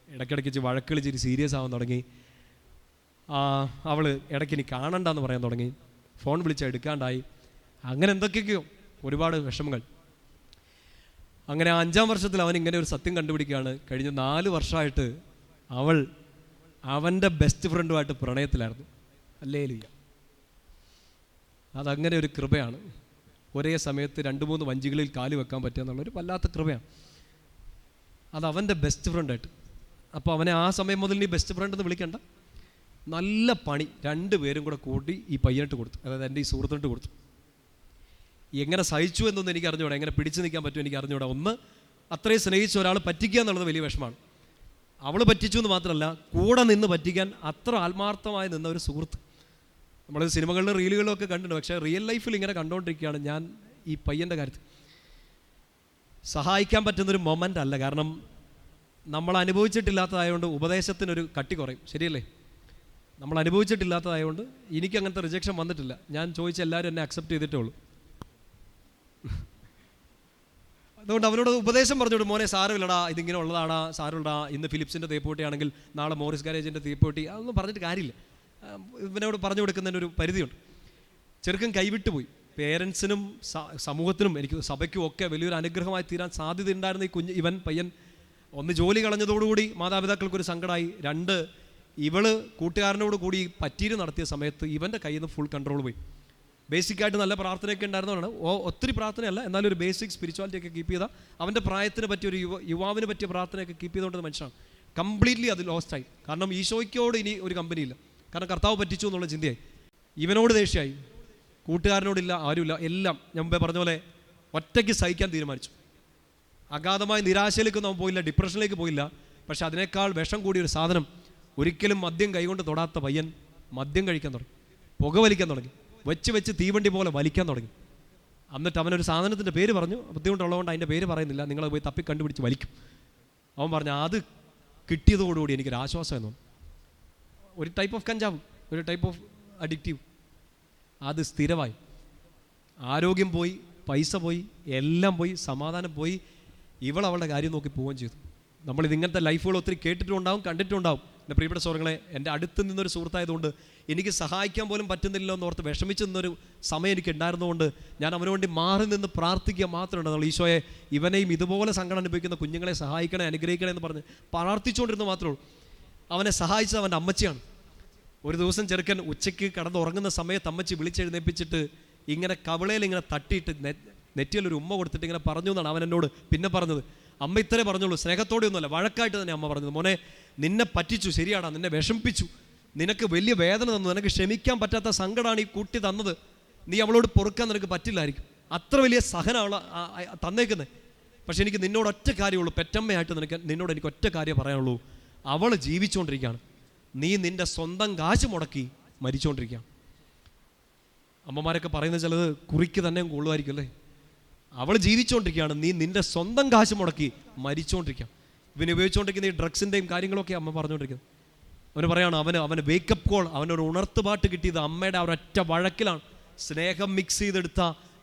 ഇടയ്ക്കിടയ്ക്ക് വഴക്കുകൾ ഇച്ചിരി സീരിയസ് ആവാൻ തുടങ്ങി. അവൾ ഇടയ്ക്ക് ഇനി കാണണ്ടെന്ന് പറയാൻ തുടങ്ങി. ഫോൺ വിളിച്ചാൽ എടുക്കാണ്ടായി. അങ്ങനെ എന്തൊക്കെയൊക്കെയോ ഒരുപാട് വിഷമങ്ങൾ. അങ്ങനെ 5-ാം വർഷത്തിൽ അവൻ ഇങ്ങനെ ഒരു സത്യം കണ്ടുപിടിക്കുകയാണ്. കഴിഞ്ഞ 4 വർഷമായിട്ട് അവൾ അവൻ്റെ ബെസ്റ്റ് ഫ്രണ്ടുമായിട്ട് പ്രണയത്തിലായിരുന്നു. ഹല്ലേലൂയ. അതങ്ങനെ ഒരു കൃപയാണ്. ഒരേ സമയത്ത് 2-3 വഞ്ചികളിൽ കാല് വെക്കാൻ പറ്റുക എന്നുള്ളൊരു വല്ലാത്ത കൃപയാണ്. അത് അവൻ്റെ ബെസ്റ്റ് ഫ്രണ്ടായിട്ട്. അപ്പോൾ അവനെ ആ സമയം മുതൽ നീ ബെസ്റ്റ് ഫ്രണ്ട് എന്ന് വിളിക്കണ്ട. നല്ല പണി 2 പേരും കൂടെ കൂട്ടി ഈ പയ്യനിട്ട് കൊടുത്തു, അതായത് എൻ്റെ ഈ സുഹൃത്തിനിട്ട് കൊടുത്തു. എങ്ങനെ സഹിച്ചു എന്നൊന്നും എനിക്ക് അറിഞ്ഞുകൂടാ, എങ്ങനെ പിടിച്ചു നിൽക്കാൻ പറ്റും എനിക്ക് അറിഞ്ഞുകൂടാ. ഒന്ന്, അത്രയും സ്നേഹിച്ച ഒരാൾ പറ്റിക്കുക എന്നുള്ളത് വലിയ വിഷമമാണ്. അവൾ പറ്റിച്ചു എന്ന് മാത്രമല്ല, കൂടെ നിന്ന് പറ്റിക്കാൻ അത്ര ആത്മാർത്ഥമായി നിന്ന ഒരു സുഹൃത്ത്. നമ്മൾ സിനിമകളിലും റീലുകളിലും ഒക്കെ കണ്ടിട്ടുണ്ട്. പക്ഷേ റിയൽ ലൈഫിൽ ഇങ്ങനെ കണ്ടുകൊണ്ടിരിക്കുകയാണ് ഞാൻ ഈ പയ്യൻ്റെ കാര്യത്തിൽ. സഹായിക്കാൻ പറ്റുന്നൊരു മൊമെൻ്റ് അല്ല. കാരണം നമ്മൾ അനുഭവിച്ചിട്ടില്ലാത്തതായതുകൊണ്ട് ഉപദേശത്തിനൊരു കട്ടി കുറയും. ശരിയല്ലേ? നമ്മൾ അനുഭവിച്ചിട്ടില്ലാത്തതായതുകൊണ്ട് എനിക്ക് അങ്ങനത്തെ റിജക്ഷൻ വന്നിട്ടില്ല. ഞാൻ ചോദിച്ച എല്ലാവരും എന്നെ അക്സെപ്റ്റ് ചെയ്തിട്ടേ ഉള്ളൂ. അതുകൊണ്ട് അവനോട് ഉപദേശം പറഞ്ഞോളൂ, മോനെ സാരമില്ലടാ, ഇതിങ്ങനെ ഉള്ളതാടാ, സാരമില്ലടാ, ഇന്ന് ഫിലിപ്സിൻ്റെ തേപ്പൂട്ടിയാണെങ്കിൽ നാളെ മോറിസ് ഗാരേജിൻ്റെ തേപ്പൂട്ടി, അതൊന്നും പറഞ്ഞിട്ട് കാര്യമില്ല. ഇവനോട് പറഞ്ഞു കൊടുക്കുന്നതിനൊരു പരിധിയുണ്ട്. ചെറുക്കൻ കൈവിട്ടുപോയി. പേരൻസിനും സമൂഹത്തിനും എനിക്ക് സഭയ്ക്കും ഒക്കെ വലിയൊരു അനുഗ്രഹമായി തീരാൻ സാധ്യതയുണ്ടായിരുന്ന ഈ പയ്യൻ ഒന്ന് ജോലി കളഞ്ഞതോടുകൂടി മാതാപിതാക്കൾക്കൊരു സങ്കടമായി. 2, ഇവള് കൂട്ടുകാരനോട് കൂടി പറ്റീര് നടത്തിയ സമയത്ത് ഇവൻ്റെ കയ്യിൽ നിന്ന് ഫുൾ കൺട്രോൾ പോയി. ബേസിക്കായിട്ട് നല്ല പ്രാർത്ഥനയൊക്കെ ഉണ്ടായിരുന്നതാണ്. ഒത്തിരി പ്രാർത്ഥനയല്ല, എന്നാലും ഒരു ബേസിക് സ്പിരിച്വാലിറ്റി ഒക്കെ കീപ്പ് ചെയ്താൽ അവൻ്റെ പ്രായത്തിന് പറ്റിയ ഒരു യുവാവിന് പറ്റിയ പ്രാർത്ഥനയൊക്കെ കീപ്പ് ചെയ്തുകൊണ്ടത് മനുഷ്യനാണ്. കംപ്ലീറ്റ്ലി അത് ലോസ്റ്റായി. കാരണം ഈശോയ്ക്കോട് ഇനി ഒരു കമ്പനിയില്ല. കാരണം കർത്താവ് പറ്റിച്ചു എന്നുള്ള ചിന്തയായി. ഇവനോട് ദേഷ്യമായി, കൂട്ടുകാരനോടില്ല, ആരുമില്ല, എല്ലാം ഞാൻ മുമ്പേ പറഞ്ഞ പോലെ ഒറ്റയ്ക്ക് സഹിക്കാൻ തീരുമാനിച്ചു. അഗാധമായ നിരാശയിലേക്കൊന്നും അവൻ പോയില്ല, ഡിപ്രഷനിലേക്ക് പോയില്ല. പക്ഷെ അതിനേക്കാൾ വിഷം കൂടിയൊരു സാധനം, ഒരിക്കലും മദ്യം കൈകൊണ്ട് തൊടാത്ത പയ്യൻ മദ്യം കഴിക്കാൻ തുടങ്ങി, പുകവലിക്കാൻ തുടങ്ങി. വെച്ച് തീവണ്ടി പോലെ വലിക്കാൻ തുടങ്ങി. എന്നിട്ട് അവനൊരു സാധനത്തിൻ്റെ പേര് പറഞ്ഞു. ബുദ്ധിമുട്ടുള്ളതുകൊണ്ട് അതിൻ്റെ പേര് പറയുന്നില്ല, നിങ്ങളത് പോയി തപ്പി കണ്ടുപിടിച്ച് വലിക്കും. അവൻ പറഞ്ഞു അത് കിട്ടിയതോടുകൂടി എനിക്കൊരു ആശ്വാസം എന്നു. ഒരു ടൈപ്പ് ഓഫ് കഞ്ചാവ്, ഒരു ടൈപ്പ് ഓഫ് അഡിക്റ്റീവ്. അത് സ്ഥിരമായി. ആരോഗ്യം പോയി, പൈസ പോയി, എല്ലാം പോയി, സമാധാനം പോയി. അവളുടെ കാര്യം നോക്കി പോവുകയും ചെയ്തു. നമ്മളിത് ഇങ്ങനത്തെ ലൈഫുകൾ ഒത്തിരി കേട്ടിട്ടുണ്ടാവും, കണ്ടിട്ടുണ്ടാവും. എൻ്റെ പ്രിയപ്പെട്ട സുഹൃത്തുക്കളെ, എൻ്റെ അടുത്ത് നിന്നൊരു സുഹൃത്തായതുകൊണ്ട് എനിക്ക് സഹായിക്കാൻ പോലും പറ്റുന്നില്ലല്ലോ എന്നോർത്ത് വിഷമിച്ചു നിന്നൊരു സമയം എനിക്ക് ഉണ്ടായിരുന്നതുകൊണ്ട് ഞാൻ അവന് വേണ്ടി മാറി നിന്ന് പ്രാർത്ഥിക്കുക മാത്രമേ നമ്മൾ ഈശോയെ ഇവനെയും ഇതുപോലെ സങ്കടം അനുഭവിക്കുന്ന കുഞ്ഞുങ്ങളെ സഹായിക്കണേ, അനുഗ്രഹിക്കണേ എന്ന് പറഞ്ഞ് പ്രാർത്ഥിച്ചുകൊണ്ടിരുന്നു മാത്രമേ ഉള്ളൂ. അവനെ സഹായിച്ചത് അവൻ്റെ അമ്മച്ചിയാണ്. ഒരു ദിവസം ചെറുക്കൻ ഉച്ചയ്ക്ക് കിടന്നുറങ്ങുന്ന സമയത്ത് അമ്മച്ചി വിളിച്ചെഴുന്നേപ്പിച്ചിട്ട് ഇങ്ങനെ കവിളയിൽ ഇങ്ങനെ തട്ടിയിട്ട് നെറ്റിയിലൊരു ഉമ്മ കൊടുത്തിട്ട് ഇങ്ങനെ പറഞ്ഞു എന്നാണ് അവൻ എന്നോട് പിന്നെ പറഞ്ഞത്. അമ്മ ഇത്രേ പറഞ്ഞുള്ളൂ, സ്നേഹത്തോടെ ഒന്നുമല്ല, വഴക്കായിട്ട് തന്നെ അമ്മ പറഞ്ഞത്. മോനെ, നിന്നെ പറ്റിച്ചു, ശരിയാടാ, നിന്നെ വിഷമിപ്പിച്ചു, നിനക്ക് വലിയ വേദന തന്നു, നിനക്ക് ക്ഷമിക്കാൻ പറ്റാത്ത സങ്കടമാണ് ഈ കുട്ടി തന്നത്, നീ അവളോട് പൊറുക്കാൻ നിനക്ക് പറ്റില്ലായിരിക്കും, അത്ര വലിയ സഹനം അവൾ തന്നേക്കുന്നത്. പക്ഷെ എനിക്ക് നിന്നോട് ഒറ്റ കാര്യമുള്ളൂ, പെറ്റമ്മയായിട്ട് നിന്നോട് എനിക്ക് ഒറ്റ കാര്യം പറയാനുള്ളൂ, അവൾ ജീവിച്ചുകൊണ്ടിരിക്കുകയാണ്, നീ നിൻ്റെ സ്വന്തം കാശ് മുടക്കി മരിച്ചുകൊണ്ടിരിക്കുകയാണ്. അമ്മമാരൊക്കെ പറയുന്നത് ചിലത് കുറിക്ക് തന്നെ കൊള്ളുമായിരിക്കും അല്ലേ. അവൾ ജീവിച്ചുകൊണ്ടിരിക്കുകയാണ്, നീ നിൻ്റെ സ്വന്തം കാശ് മുടക്കി മരിച്ചുകൊണ്ടിരിക്കുക. ഇവന് ഉപയോഗിച്ചുകൊണ്ടിരിക്കുന്ന ഈ ഡ്രഗ്സിൻ്റെയും കാര്യങ്ങളൊക്കെ അമ്മ പറഞ്ഞുകൊണ്ടിരിക്കുന്നത്. അവന് പറയാണ്, അവന് വേക്കപ്പ് കോൾ, അവനൊരു ഉണർത്തുപാട്ട് കിട്ടിയത് അമ്മയുടെ ആ ഒരൊറ്റ വഴക്കിലാണ്. സ്നേഹം മിക്സ് ചെയ്തെടുത്ത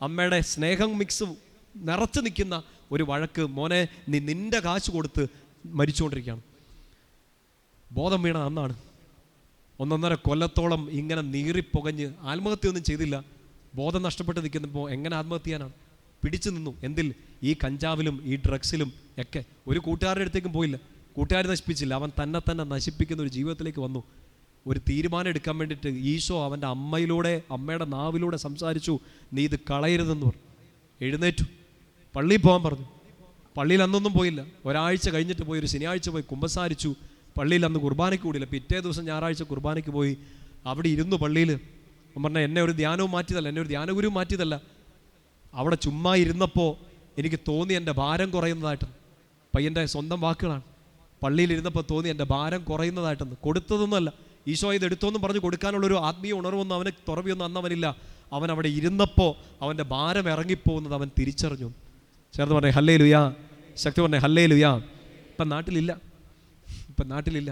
അമ്മയുടെ സ്നേഹം മിക്സ് നിറച്ച് നിൽക്കുന്ന ഒരു വഴക്ക്. മോനെ, നീ നിൻ്റെ കാശ് കൊടുത്ത് മരിച്ചുകൊണ്ടിരിക്കുകയാണ്. ബോധം വീണത് അന്നാണ്. 1.5 കൊല്ലത്തോളം ഇങ്ങനെ നീറിപ്പുകഞ്ഞ് ആത്മഹത്യയൊന്നും ചെയ്തില്ല. ബോധം നഷ്ടപ്പെട്ട് നിൽക്കുന്നപ്പോൾ എങ്ങനെ ആത്മഹത്യ ചെയ്യാനാണ്? പിടിച്ചു നിന്നു. എന്തിൽ? ഈ കഞ്ചാവിലും ഈ ഡ്രഗ്സിലും ഒക്കെ. ഒരു കൂട്ടുകാരുടെ അടുത്തേക്കും പോയില്ല, കൂട്ടുകാർ നശിപ്പിച്ചില്ല, അവൻ തന്നെ നശിപ്പിക്കുന്ന ഒരു ജീവിതത്തിലേക്ക് വന്നു. ഒരു തീരുമാനം എടുക്കാൻ വേണ്ടിയിട്ട് ഈശോ അവൻ്റെ അമ്മയുടെ നാവിലൂടെ സംസാരിച്ചു, നീ ഇത് കളയരുതെന്ന് പറഞ്ഞു. എഴുന്നേറ്റു, പള്ളിയിൽ പോകാൻ പറഞ്ഞു. പള്ളിയിൽ അന്നൊന്നും പോയില്ല. ഒരാഴ്ച കഴിഞ്ഞിട്ട് പോയി, ഒരു ശനിയാഴ്ച പോയി കുമ്പസാരിച്ചു. പള്ളിയിൽ അന്ന് കുർബാനയ്ക്ക് കൂടിയില്ല. പിറ്റേ ദിവസം ഞായറാഴ്ച കുർബാനയ്ക്ക് പോയി. അവിടെ ഇരുന്നു പള്ളിയിൽ. പറഞ്ഞാൽ എന്നെ ഒരു ധ്യാനവും മാറ്റിയതല്ല, എന്നെ ഒരു ധ്യാനഗുരുവും മാറ്റിയതല്ല. അവിടെ ചുമ്മാ ഇരുന്നപ്പോൾ എനിക്ക് തോന്നി എൻ്റെ ഭാരം കുറയുന്നതായിട്ടെന്ന്. പയ്യൻ്റെ സ്വന്തം വാക്കുകളാണ്. പള്ളിയിലിരുന്നപ്പോൾ തോന്നി എൻ്റെ ഭാരം കുറയുന്നതായിട്ടെന്ന്. കൊടുത്തതൊന്നുമല്ല, ഈശോ ഇത് എടുത്തോന്നും പറഞ്ഞ് കൊടുക്കാനുള്ളൊരു ആത്മീയ ഉണർവൊന്നും അവന് തുറവിയൊന്നും അന്നവനില്ല. അവൻ അവിടെ ഇരുന്നപ്പോൾ അവൻ്റെ ഭാരം ഇറങ്ങിപ്പോകുന്നത് അവൻ തിരിച്ചറിഞ്ഞു. ചേർന്ന് പറഞ്ഞേ ഹല്ലേലൂയാ, ശക്തി പറഞ്ഞേ ഹല്ലേലൂയാ. ഇപ്പം നാട്ടിലില്ല.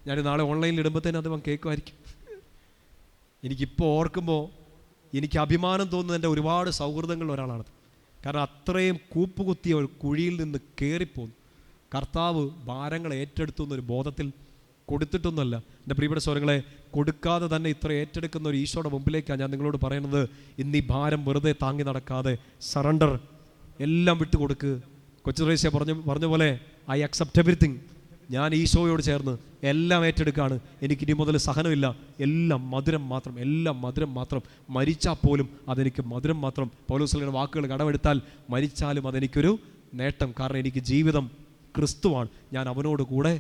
ഞാൻ നാളെ ഓൺലൈനിൽ ഇടുമ്പോഴത്തേനും അത് അവൻ കേൾക്കുമായിരിക്കും. എനിക്കിപ്പോൾ ഓർക്കുമ്പോൾ എനിക്ക് അഭിമാനം തോന്നുന്നത് എൻ്റെ ഒരുപാട് സൗഹൃദങ്ങളിൽ ഒരാളാണത്. കാരണം അത്രയും കൂപ്പുകുത്തിയ ഒരു കുഴിയിൽ നിന്ന് കയറിപ്പോന്നു. കർത്താവ് ഭാരങ്ങൾ ഏറ്റെടുത്തു എന്നൊരു ബോധത്തിൽ. കൊടുത്തിട്ടൊന്നുമല്ല. എൻ്റെ പ്രിയപ്പെട്ട സ്വരങ്ങളെ, കൊടുക്കാതെ തന്നെ ഇത്ര ഏറ്റെടുക്കുന്ന ഒരു ഈശോയുടെ മുമ്പിലേക്കാണ് ഞാൻ നിങ്ങളോട് പറയുന്നത്. ഇന്ന് ഈ ഭാരം വെറുതെ താങ്ങി നടക്കാതെ സറണ്ടർ, എല്ലാം വിട്ടുകൊടുക്ക്. കൊച്ചു ത്രേസ്യ പറഞ്ഞ പോലെ ഐ അക്സെപ്റ്റ് എവരിത്തിങ്. ഞാൻ ഈശോയോട് ചേർന്ന് എല്ലാം ഏറ്റെടുക്കുകയാണ്. എനിക്കിനി മുതൽ സഹനമില്ല, എല്ലാം മധുരം മാത്രം. മരിച്ചാൽ പോലും അതെനിക്ക് മധുരം മാത്രം. പൗലോസിന്റെ വാക്കുകൾ കടമെടുത്താൽ മരിച്ചാലും അതെനിക്കൊരു നേട്ടം. കാരണം എനിക്ക് ജീവിതം ക്രിസ്തുവാണ്. ഞാൻ അവനോട് കൂടെ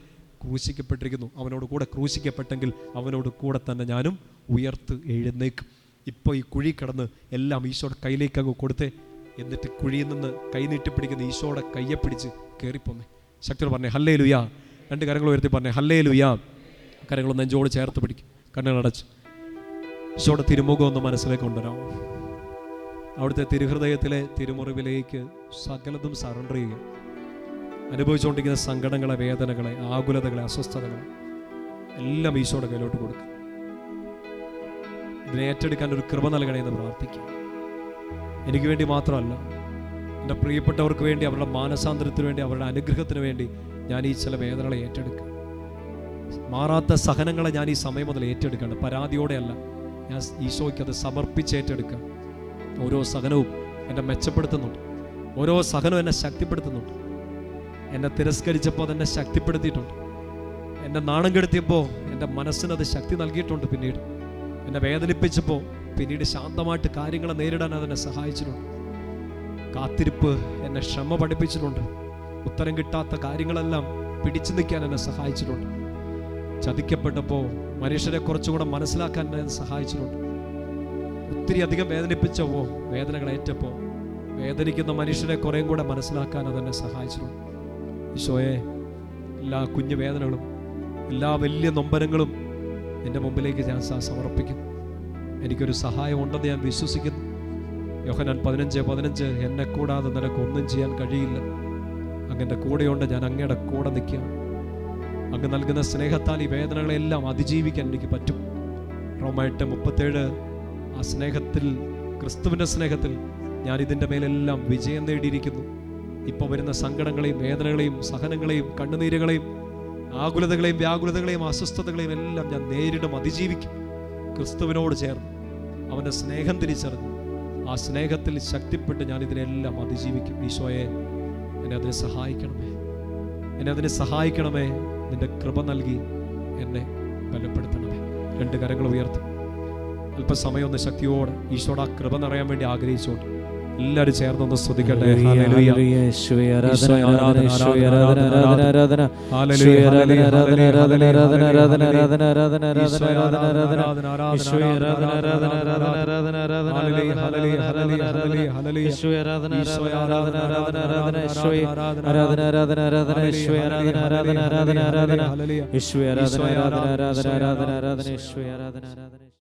ക്രൂശിക്കപ്പെട്ടിരിക്കുന്നു. അവനോട് കൂടെ ക്രൂശിക്കപ്പെട്ടെങ്കിൽ അവനോട് കൂടെ തന്നെ ഞാനും ഉയർത്ത് എഴുന്നേക്കും. ഇപ്പോൾ ഈ കുഴി കിടന്ന് എല്ലാം ഈശോയുടെ കയ്യിലേക്ക് അങ്ങ് കൊടുത്തേ. എന്നിട്ട് കുഴിയിൽ നിന്ന് കൈ നീട്ടിപ്പിടിക്കുന്ന ഈശോയുടെ കയ്യെ പിടിച്ച് കയറിപ്പോന്നേ. ശക്തിയോട് പറഞ്ഞേ ഹല്ലേലൂയാ. 2 കരങ്ങൾ ഉയർത്തി പറഞ്ഞേ ഹല്ലേലൂയാ. കരങ്ങൾ നെഞ്ചോട് ചേർത്ത് പിടിക്കും. കണ്ണുകളടച്ച് ഈശോയുടെ തിരുമുഖം ഒന്ന് മനസ്സിലേക്ക് കൊണ്ടുവരാം. അവിടുത്തെ തിരുഹൃദയത്തിലെ തിരുമുറിവിലേക്ക് സകലതും സറണ്ടർ ചെയ്യുക. അനുഭവിച്ചുകൊണ്ടിരിക്കുന്ന സങ്കടങ്ങളെ, വേദനകളെ, ആകുലതകളെ, അസ്വസ്ഥതകളെ എല്ലാം ഈശോയുടെ കയ്യിലോട്ട് കൊടുക്കുക. ഇതിനെ ഏറ്റെടുക്കാൻ ഒരു കൃപ നൽകണേ എന്ന് പ്രാർത്ഥിക്കുക. എനിക്ക് വേണ്ടി മാത്രമല്ല, എൻ്റെ പ്രിയപ്പെട്ടവർക്ക് വേണ്ടി, അവരുടെ മാനസാന്തരത്തിന് വേണ്ടി, അവരുടെ അനുഗ്രഹത്തിന് വേണ്ടി ഞാൻ ഈ ചില വേദനകളെ ഏറ്റെടുക്കുക. മാറാത്ത സഹനങ്ങളെ ഞാൻ ഈ സമയം മുതൽ ഏറ്റെടുക്കുകയാണ്. പരാതിയോടെയല്ല, ഞാൻ ഈശോയ്ക്ക് അത് സമർപ്പിച്ച് ഏറ്റെടുക്കുക. ഓരോ സഹനവും എന്നെ മെച്ചപ്പെടുത്തുന്നുണ്ട്. ഓരോ സഹനവും എന്നെ ശക്തിപ്പെടുത്തുന്നുണ്ട്. എന്നെ തിരസ്കരിച്ചപ്പോൾ അതെന്നെ ശക്തിപ്പെടുത്തിയിട്ടുണ്ട്. എന്നെ നാണം കെടുത്തിയപ്പോൾ എൻ്റെ മനസ്സിനത് ശക്തി നൽകിയിട്ടുണ്ട്. പിന്നീട് എന്നെ വേദനിപ്പിച്ചപ്പോൾ പിന്നീട് ശാന്തമായിട്ട് കാര്യങ്ങളെ നേരിടാൻ അതെന്നെ സഹായിച്ചിട്ടുണ്ട്. കാത്തിരിപ്പ് എന്നെ ക്ഷമ പഠിപ്പിച്ചിട്ടുണ്ട്. ഉത്തരം കിട്ടാത്ത കാര്യങ്ങളെല്ലാം പിടിച്ചു നിൽക്കാൻ എന്നെ സഹായിച്ചിട്ടുണ്ട്. ചതിക്കപ്പെട്ടപ്പോൾ മനുഷ്യരെ കുറച്ചുകൂടെ മനസ്സിലാക്കാൻ എന്നെ സഹായിച്ചിട്ടുണ്ട്. ഒത്തിരി അധികം വേദനിപ്പിച്ചപ്പോൾ, വേദനകളേറ്റപ്പോൾ വേദനിക്കുന്ന മനുഷ്യരെ കുറേയും കൂടെ മനസ്സിലാക്കാൻ അതെന്നെ സഹായിച്ചിട്ടുണ്ട്. ഈശോയെ, എല്ലാ കുഞ്ഞു വേദനകളും, എല്ലാ വലിയ നൊമ്പരങ്ങളും നിന്റെ മുമ്പിലേക്ക് ഞാൻ സമർപ്പിക്കുന്നു. എനിക്കൊരു സഹായം ഉണ്ടെന്ന് ഞാൻ വിശ്വസിക്കുന്നു. യോഹന്നാൻ 15:15 എന്നെ കൂടാതെ നിനക്കൊന്നും ചെയ്യാൻ കഴിയില്ല. അങ്ങൻ്റെ കൂടെയുണ്ട്, ഞാൻ അങ്ങയുടെ കൂടെ നിൽക്കുകയാണ്. അങ്ങ് നൽകുന്ന സ്നേഹത്താൽ ഈ വേദനകളെല്ലാം അതിജീവിക്കാൻ എനിക്ക് പറ്റും. റോമ 8:37 ആ സ്നേഹത്തിൽ, ക്രിസ്തുവിൻ്റെ സ്നേഹത്തിൽ ഞാൻ ഇതിൻ്റെ മേലെല്ലാം വിജയം നേടിയിരിക്കുന്നു. ഇപ്പോൾ വരുന്ന സങ്കടങ്ങളെയും വേദനകളെയും സഹനങ്ങളെയും കണ്ണുനീരുകളെയും ആകുലതകളെയും വ്യാകുലതകളെയും അസ്വസ്ഥതകളെയും എല്ലാം ഞാൻ നേരിടും, അതിജീവിക്കും. ക്രിസ്തുവിനോട് ചേർന്ന് അവൻ്റെ സ്നേഹം തിരിച്ചറിഞ്ഞ് ആ സ്നേഹത്തിൽ ശക്തിപ്പെട്ട് ഞാൻ ഇതിനെല്ലാം അതിജീവിക്കും. ഈശോയെ, എന്നെ അതിന് സഹായിക്കണമേ, എന്നെ അതിന് സഹായിക്കണമേ. നിന്റെ കൃപ നൽകി എന്നെ ബലപ്പെടുത്തണമേ. 2 കരങ്ങൾ ഉയർത്തും. അല്പസമയം ഒന്ന് ശക്തിയോടെ ഈശോയുടെ ആ കൃപ നിറയാൻ വേണ്ടി ആഗ്രഹിച്ചുകൊണ്ട് എല്ലാവരും ചേർന്നൊന്ന് സ്തുതിക്കട്ടെ. ആരാധന